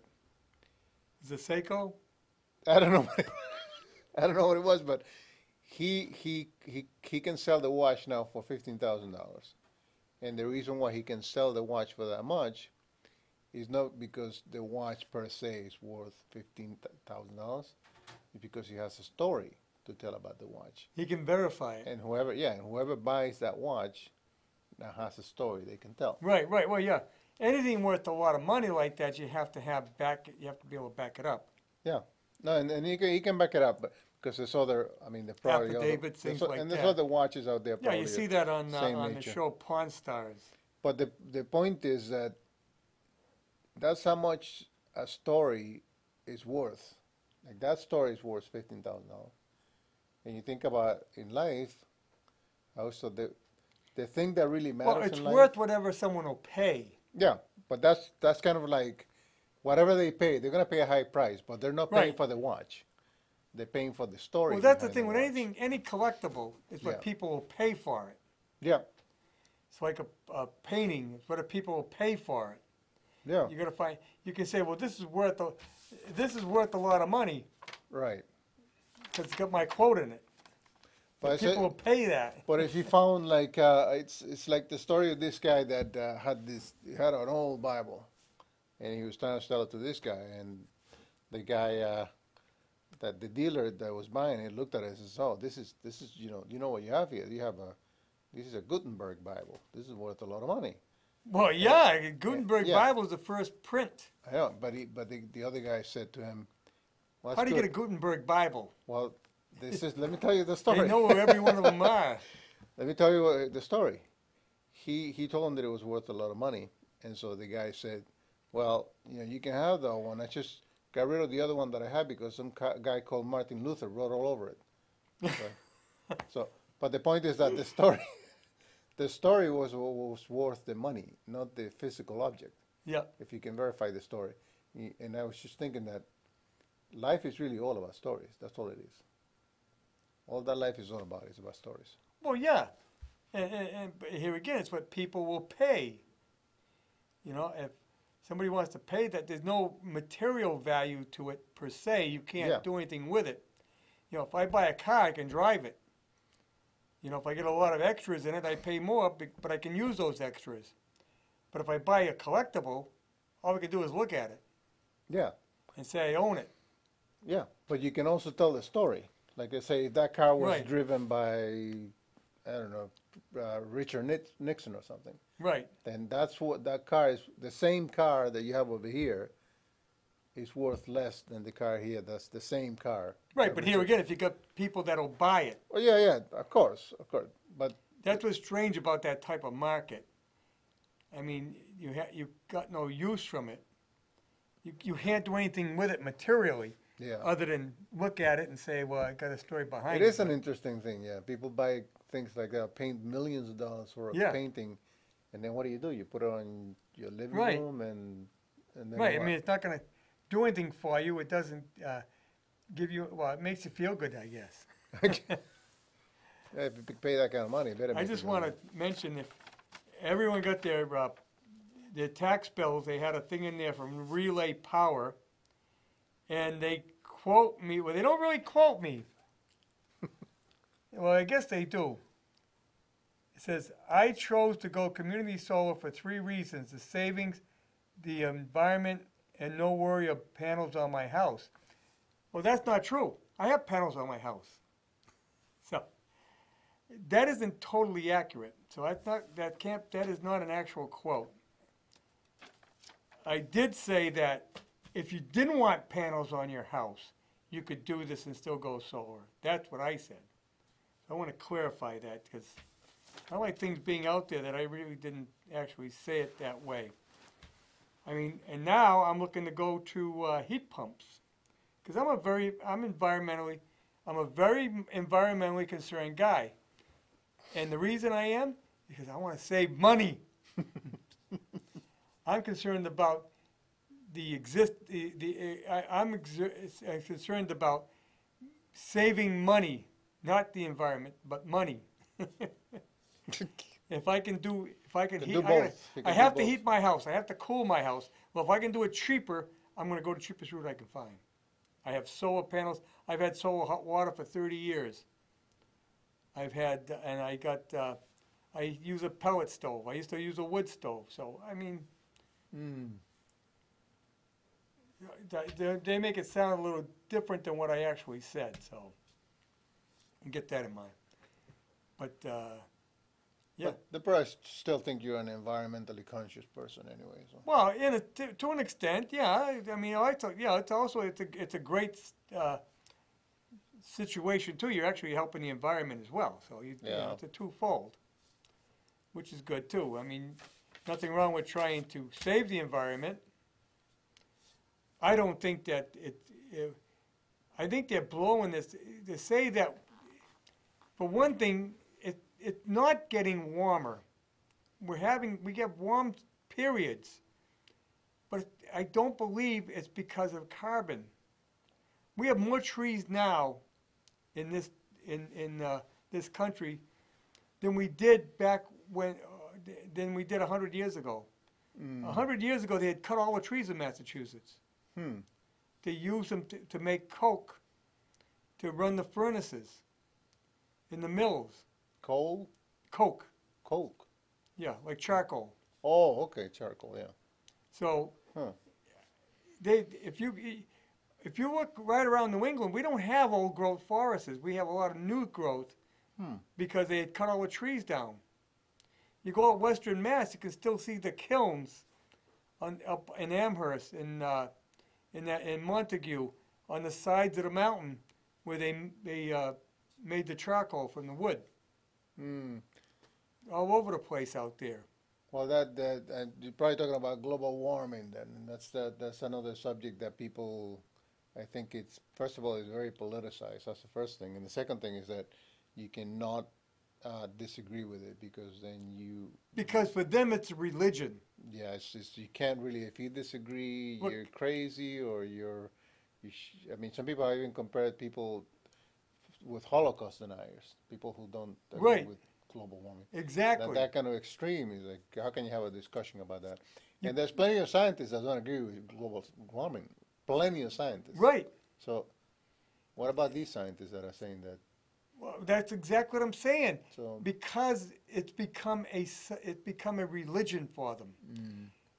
S1: Is it Seiko?
S2: I don't know. I don't know what it was, but he can sell the watch now for $15,000, and the reason why he can sell the watch for that much is not because the watch per se is worth $15,000. It's because he has a story to tell about the watch,
S1: He can verify it.
S2: and whoever buys that watch now has a story they can tell.
S1: Right. Well, yeah. Anything worth a lot of money like that, you have to have you have to be able to back it up.
S2: Yeah, no, and he can back it up, but because there's other, I mean,
S1: Affidavits, things like
S2: and there's
S1: that.
S2: other watches out there.
S1: Yeah, you
S2: probably
S1: see that on
S2: same
S1: the
S2: nature.
S1: show Pawn Stars.
S2: But the point is that that's how much a story is worth. Like that story is worth $15,000. And you think about in life, also the thing that really matters
S1: Well, it's
S2: in life.
S1: worth whatever someone will pay.
S2: Yeah, but that's kind of like whatever they pay, they're gonna pay a high price, but they're not paying
S1: Right.
S2: for the watch. They're paying for the story.
S1: Well, that's the
S2: behind
S1: thing with
S2: watch.
S1: anything, any collectible, is what
S2: Yeah.
S1: people will pay for it.
S2: Yeah,
S1: It's like a painting. It's what people will pay for it.
S2: yeah,
S1: You're gonna find. You can say, well, this is worth a lot of money
S2: right.
S1: because it's got my quote in it.
S2: But
S1: But
S2: I say-
S1: people will pay that.
S2: But if you found like it's like the story of this guy that he had an old Bible, and he was trying to sell it to this guy, and the guy that the dealer that was buying it looked at it and says, "Oh, this is you know what you have here? This is a Gutenberg Bible. This is worth a lot of money."
S1: Well, yeah, Gutenberg
S2: Yeah.
S1: Bible is the first print.
S2: I know, but the other guy said to him, "Well,
S1: How
S2: that's
S1: do you get a
S2: good.
S1: Gutenberg Bible?
S2: Well, this is. Let me tell you the
S1: They
S2: story.
S1: know where every one of them are.
S2: Let me tell you the story. He told him that it was worth a lot of money, and so the guy said, "Well, you can have that one. I just got rid of the other one that I had because some guy called Martin Luther wrote all over it." But the point is that the story was worth the money, not the physical object.
S1: Yeah.
S2: If you can verify the story, and I was just thinking that life is really all about stories. That's all it is. All that life is all about is about stories.
S1: Well, yeah. And but here again, it's what people will pay. If somebody wants to pay that, there's no material value to it per se. You can't
S2: Yeah.
S1: do anything with it. If I buy a car, I can drive it. If I get a lot of extras in it, I pay more, but I can use those extras. But if I buy a collectible, all I can do is look at it
S2: Yeah.
S1: and say I own it.
S2: Yeah, but you can also tell the story. Like I say, if that car was
S1: Right.
S2: driven by, I don't know, Richard Nixon or something,
S1: Right.
S2: then that's what that car is. The same car that you have over here is worth less than the car here. That's the same car.
S1: Right,
S2: that
S1: but here
S2: Richard-
S1: again, if you got people that'll buy it,
S2: Oh yeah, of course. But
S1: that's what's strange about that type of market. I mean, you got no use from it. You can't do anything with it materially,
S2: yeah,
S1: other than look at it and say, well, I got a story behind
S2: it
S1: it.
S2: is an interesting thing. Yeah, people buy things like that, paint millions of dollars for a
S1: Yeah.
S2: painting, and then what do? You put it on your living
S1: Right.
S2: room, and then
S1: Right,
S2: what?
S1: I mean, it's not going to do anything for you. It doesn't give you, well, it makes you feel good, I guess.
S2: If you pay that kind of money, better
S1: I
S2: make
S1: just
S2: it
S1: want to mention, if everyone got their tax bills, they had a thing in there from Relay Power, and they quote me. Well, they don't really quote me. Well, I guess they do. It says, I chose to go community solar for 3 reasons: the savings, the environment, and no worry of panels on my house. Well, that's not true. I have panels on my house. So that isn't totally accurate. So I thought that is not an actual quote. I did say that if you didn't want panels on your house, you could do this and still go solar. That's what I said. I want to clarify that, because I don't like things being out there that I really didn't actually say it that way. I mean, and now I'm looking to go to heat pumps, because I'm a very environmentally concerned guy. And the reason I am, because I want to save money. I'm concerned about I'm concerned about saving money, not the environment, but money. If I can heat,
S2: do both. You
S1: I
S2: can
S1: have
S2: do
S1: to
S2: both.
S1: heat my house. I have to cool my house. Well, if I can do it cheaper, I'm going to go the cheapest route I can find. I have solar panels. I've had solar hot water for 30 years. I use a pellet stove. I used to use a wood stove. So, I mean, they make it sound a little different than what I actually said. So, get that in mind. But, yeah.
S2: But the press still think you're an environmentally conscious person anyway. So.
S1: Well, to an extent, yeah. I mean, it's a great situation too. You're actually helping the environment as well. So you know, it's a twofold, which is good too. I mean, nothing wrong with trying to save the environment. I don't think that I think they're blowing this to say that. For one thing, it's not getting warmer. We get warm periods, but I don't believe it's because of carbon. We have more trees now in this country than we did back than we did 100 years ago. 100 years ago, they had cut all the trees in Massachusetts. They used them to make coke, to run the furnaces in the mills.
S2: Coal?
S1: Coke.
S2: Coke.
S1: Yeah, like charcoal.
S2: Oh, okay, charcoal, yeah.
S1: So, if you look right around New England, we don't have old growth forests. We have a lot of new growth because they had cut all the trees down. You go out Western Mass, you can still see the kilns up in Amherst, in Montague, on the sides of the mountain where they made the charcoal from the wood. All over the place out there.
S2: Well, you're probably talking about global warming then, and that's another subject that people, I think it's, first of all, it's very politicized. That's the first thing. And the second thing is that you cannot disagree with it, because then
S1: Because for them it's a religion.
S2: Yeah, it's just, you can't really, if you disagree,
S1: Look,
S2: you're crazy, or I mean, some people have even compared people with Holocaust deniers, people who don't agree with global warming.
S1: Exactly.
S2: That kind of extreme is like, how can you have a discussion about that? And there's plenty of scientists that don't agree with global warming. Plenty of scientists.
S1: Right.
S2: So, what about these scientists that are saying that?
S1: Well, that's exactly what I'm saying.
S2: So,
S1: because it's become a religion for them.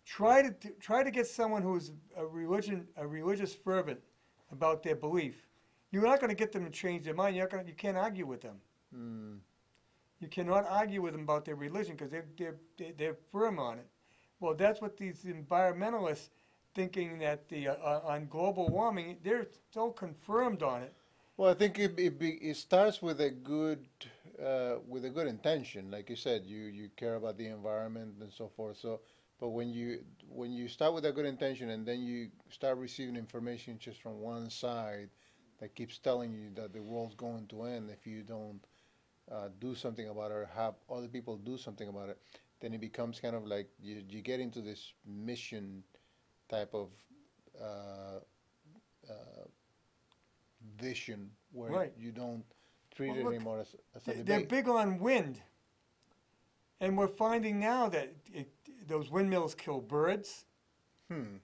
S1: Try to get someone who's a religious fervent about their belief. You're not going to get them to change their mind. You can't argue with them. You cannot argue with them about their religion, because they're firm on it. Well, that's what these environmentalists thinking that on global warming, they're so confirmed on it.
S2: well, I think it starts with a good intention. Like you said, you care about the environment and so forth. So, but when you start with a good intention and then you start receiving information just from one side that keeps telling you that the world's going to end if you don't do something about it, or have other people do something about it, then it becomes kind of like you get into this mission type of vision where you don't treat
S1: Well,
S2: it
S1: look,
S2: anymore as a
S1: they're
S2: debate.
S1: big on wind. And we're finding now that those windmills kill birds
S2: Hmm.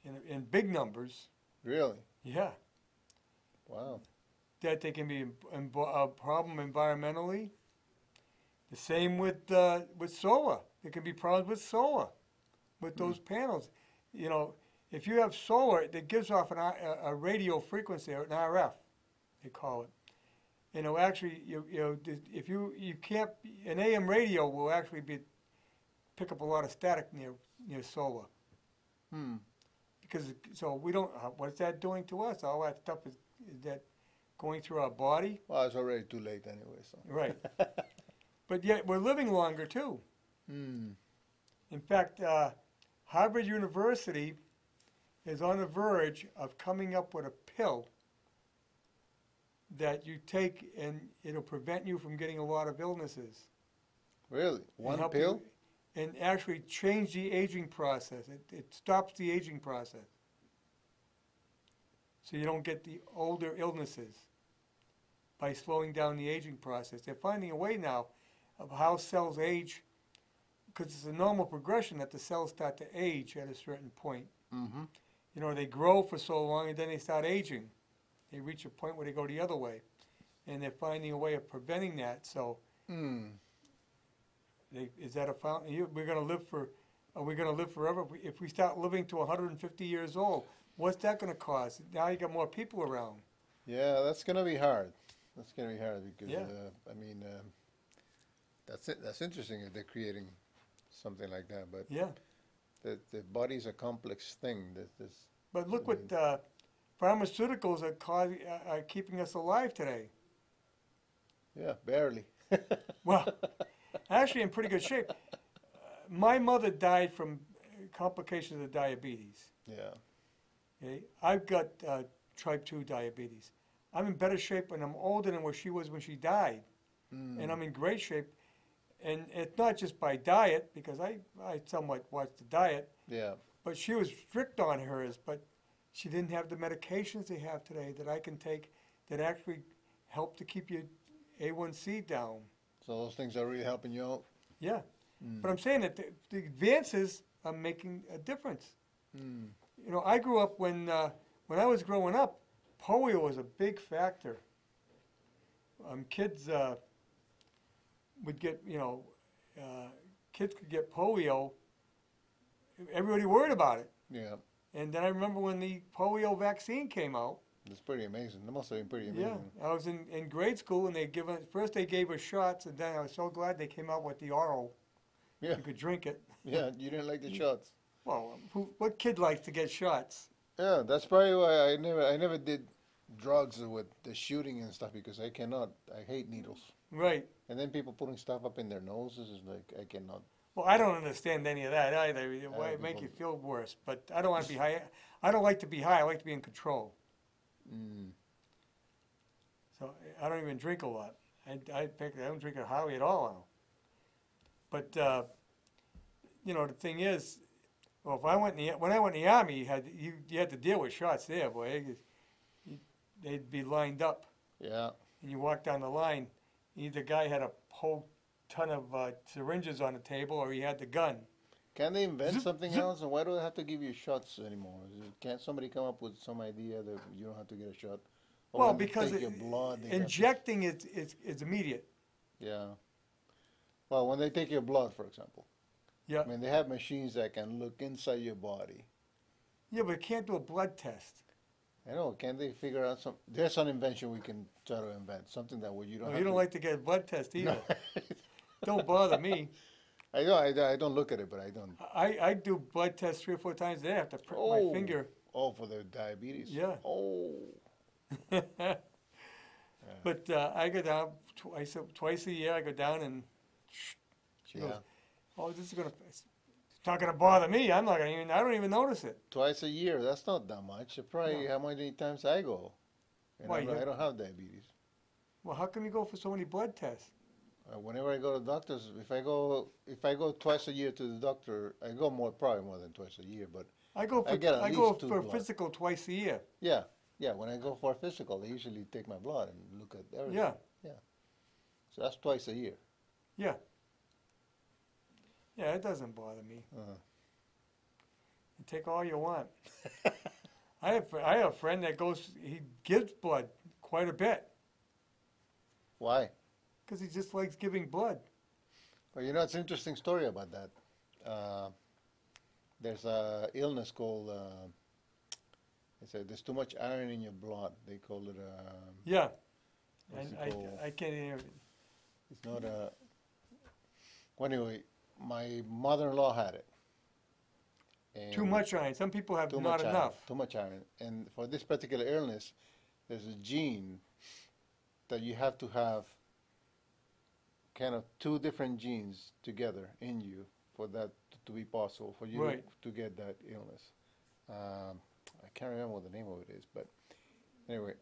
S1: in big numbers.
S2: Really?
S1: Yeah.
S2: Wow.
S1: That they can be a problem environmentally. The same with solar. There can be problems with solar, with those panels. You know, if you have solar, it gives off a radio frequency, or an RF, they call it. You know, actually, if you can't, an AM radio will actually pick up a lot of static near solar.
S2: Hmm.
S1: Because so we don't. What's that doing to us? All that stuff is that going through our body,
S2: Well, it's already too late anyway. So.
S1: right? But yet we're living longer too.
S2: Hmm.
S1: In fact, Harvard University is on the verge of coming up with a pill that you take and it'll prevent you from getting a lot of illnesses.
S2: Really?
S1: And
S2: One
S1: help
S2: pill?
S1: you, and actually change the aging process. It stops the aging process. So you don't get the older illnesses by slowing down the aging process. They're finding a way now of how cells age, because it's a normal progression that the cells start to age at a certain point.
S2: Mm-hmm.
S1: You know, they grow for so long and then they start aging. They reach a point where they go the other way. And they're finding a way of preventing that. So
S2: Hmm.
S1: is that a fountain? We're going to live for, are we going to live forever? If we start living to 150 years old, what's that going to cause? Now you got more people around.
S2: Yeah, that's gonna be hard. That's gonna be hard because
S1: Yeah.
S2: I mean, that's it. That's interesting if they're creating something like that. But
S1: Yeah.
S2: the body's a complex thing. This
S1: But look what pharmaceuticals are keeping us alive today.
S2: yeah, barely.
S1: Well, actually in pretty good shape. My mother died from complications of diabetes.
S2: Yeah.
S1: Okay? I've got type 2 diabetes. I'm in better shape and I'm older than where she was when she died.
S2: Mm.
S1: And I'm in great shape. And it's not just by diet, because I somewhat watch the diet,
S2: Yeah.
S1: but she was strict on hers, but she didn't have the medications they have today that I can take that actually help to keep your A1C down.
S2: So those things are really helping you out.
S1: Yeah.
S2: Mm.
S1: But I'm saying that the advances are making a difference.
S2: Mm.
S1: You know, I grew up when I was growing up, polio was a big factor. Kids would get, kids could get polio. Everybody worried about it.
S2: Yeah.
S1: And then I remember when the polio vaccine came out.
S2: It's pretty amazing. That must have been pretty
S1: Yeah,
S2: amazing.
S1: I was in grade school and first they gave us shots, and then I was so glad they came out with the oral.
S2: Yeah.
S1: You could drink it.
S2: Yeah. You didn't like the shots.
S1: Well, what kid likes to get shots?
S2: Yeah, that's probably why I never did drugs with the shooting and stuff because I hate needles.
S1: Right.
S2: And then people putting stuff up in their noses is like I cannot.
S1: Well, I don't understand any of that either. It
S2: I
S1: make you
S2: don't-
S1: feel worse. But I don't want to be high. I don't like to be high. I like to be in control.
S2: Mm.
S1: So I don't even drink a lot. I don't drink a hardly at all now. But the thing is, well, when I went in the army, you had to deal with shots there, boy. They'd be lined up,
S2: Yeah.
S1: and you walk down the line. Either guy had a whole ton of syringes on the table, or he had the gun.
S2: Can they invent
S1: Zip,
S2: something
S1: zip.
S2: else? And why do they have to give you shots anymore? Can't somebody come up with some idea that you don't have to get a shot? Or
S1: Well,
S2: when they
S1: because
S2: take your blood, they have to-
S1: injecting is immediate.
S2: Yeah. Well, when they take your blood, for example.
S1: Yeah.
S2: I mean, they have machines that can look inside your body.
S1: Yeah, but it can't do a blood test.
S2: I know. Can't they figure out some? There's an invention we can try to invent. Something that you don't.
S1: Well,
S2: have
S1: you don't
S2: to,
S1: like to get a blood test either.
S2: No.
S1: Don't bother me.
S2: I don't look at it, but I don't.
S1: I do blood tests 3 or 4 times a day. I have to prick my finger.
S2: Oh, for the diabetes.
S1: Yeah.
S2: Oh.
S1: But I go down twice a year. I go down and she goes,
S2: Yeah.
S1: "Oh, this is it's not gonna bother me. I'm not gonna even. I don't even notice it."
S2: Twice a year. That's not that much. Probably
S1: No.
S2: how many times I go. And
S1: Why,
S2: I don't have diabetes.
S1: Well, how come you go for so many blood tests?
S2: Whenever I go to doctors, if I go twice a year to the doctor, I go probably more than twice a year. But
S1: I go
S2: I get at
S1: for
S2: least 2
S1: for
S2: blood.
S1: physical twice a year.
S2: yeah, Yeah, when I go for a physical, they usually take my blood and look at everything.
S1: Yeah.
S2: Yeah. So that's twice a year.
S1: Yeah. Yeah, it doesn't bother me.
S2: Uh-huh.
S1: You take all you want. I have a friend that he gives blood quite a bit
S2: Why?
S1: because he just likes giving blood.
S2: Well, you know, it's an interesting story about that. There's a illness called, there's too much iron in your blood. They call it,
S1: Yeah.
S2: what's it
S1: And
S2: called?
S1: I can't even.
S2: It's not a, well, anyway, my mother-in-law had it. And
S1: Too much iron. Some people have
S2: too
S1: not
S2: much iron,
S1: enough.
S2: too much iron. And for this particular illness, there's a gene that you have to have kind of two different genes together in you for that to be possible, for you
S1: Right.
S2: to get that illness. I can't remember what the name of it is, but anyway,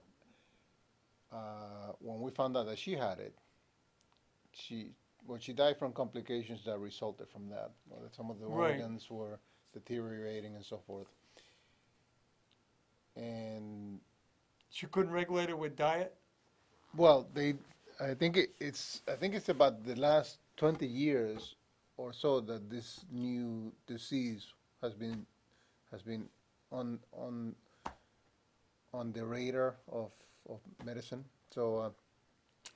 S2: when we found out that she had it, she died from complications that resulted from that. Well, that some of the
S1: Right.
S2: organs were deteriorating and so forth. And
S1: She couldn't regulate it with diet.
S2: well, I think it's about the last 20 years or so that this new disease has been on the radar of medicine. So,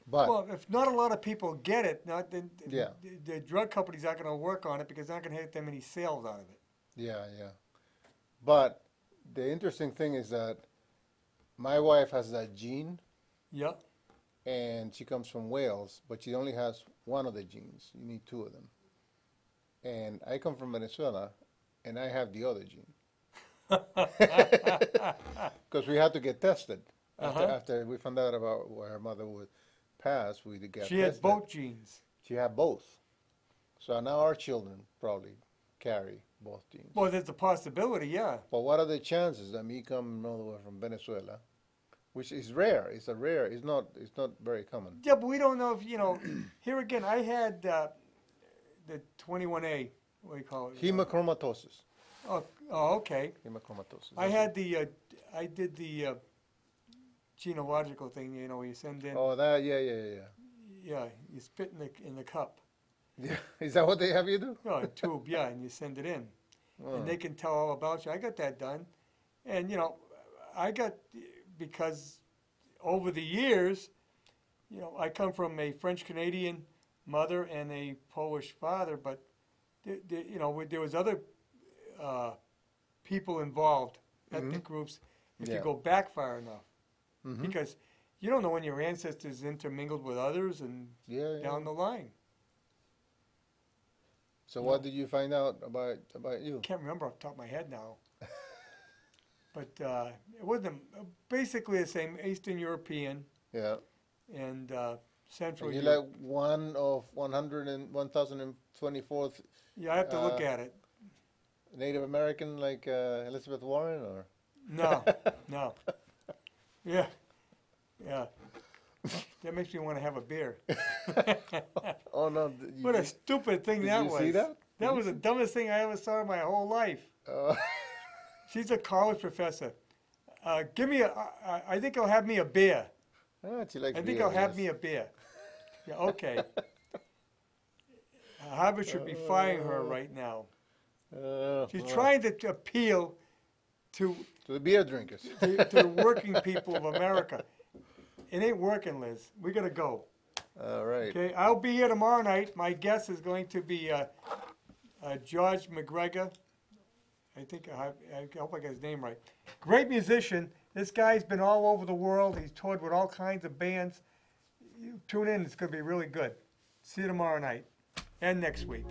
S2: but
S1: Well, if not a lot of people get it, then
S2: Yeah.
S1: the drug companies aren't going to work on it because they're not going to get that many sales out of it.
S2: yeah. But the interesting thing is that my wife has that gene,
S1: Yeah.
S2: and she comes from Wales, but she only has one of the genes. You need two of them. And I come from Venezuela, and I have the other gene. Because we had to get tested. After we found out about where her mother would pass, we got
S1: She
S2: tested.
S1: had both genes.
S2: She had both. So now our children probably carry both genes.
S1: Well, there's a possibility, yeah.
S2: But what are the chances that me come all the way from Venezuela, which is rare? It's not very common.
S1: Yeah, but we don't know if, here again, I had the 21A, what do you call it?
S2: Hemochromatosis.
S1: Oh, okay.
S2: Hemochromatosis.
S1: I did the genealogical thing, you send in,
S2: Oh, that, yeah.
S1: yeah, you spit in the cup.
S2: Yeah, is that what they have you do?
S1: No, a tube, yeah, and you send it in.
S2: Oh.
S1: And they can tell all about you. I got that done. And, because over the years, I come from a French-Canadian mother and a Polish father, but, there was other people involved, ethnic groups, if you
S2: Yeah.
S1: go back far enough.
S2: Mhm.
S1: Because you don't know when your ancestors intermingled with others and
S2: Yeah.
S1: down the line.
S2: So what did you find out about you?
S1: Can't remember off the top of my head now. But it wasn't basically the same Eastern European
S2: Yeah.
S1: and Central
S2: And you're
S1: Europe.
S2: like one of 1024th
S1: Yeah, I have to look at it.
S2: Native American, like Elizabeth Warren, or?
S1: No. Yeah. That makes me want to have a beer.
S2: Oh no!
S1: What a stupid thing that was.
S2: Did you see that?
S1: That was the dumbest thing I ever saw in my whole life. She's a college professor. I think I'll have me a beer.
S2: She likes
S1: I think
S2: beer,
S1: I'll have
S2: yes.
S1: me a beer. Yeah, okay. Harvard should be firing her right now. She's
S2: well,
S1: trying to appeal to
S2: to the beer drinkers.
S1: the working people of America. It ain't working, Liz. We gotta go.
S2: All right.
S1: Okay, I'll be here tomorrow night. My guest is going to be George McGregor. I hope I got his name right. Great musician. This guy's been all over the world. He's toured with all kinds of bands. You tune in. It's going to be really good. See you tomorrow night and next week.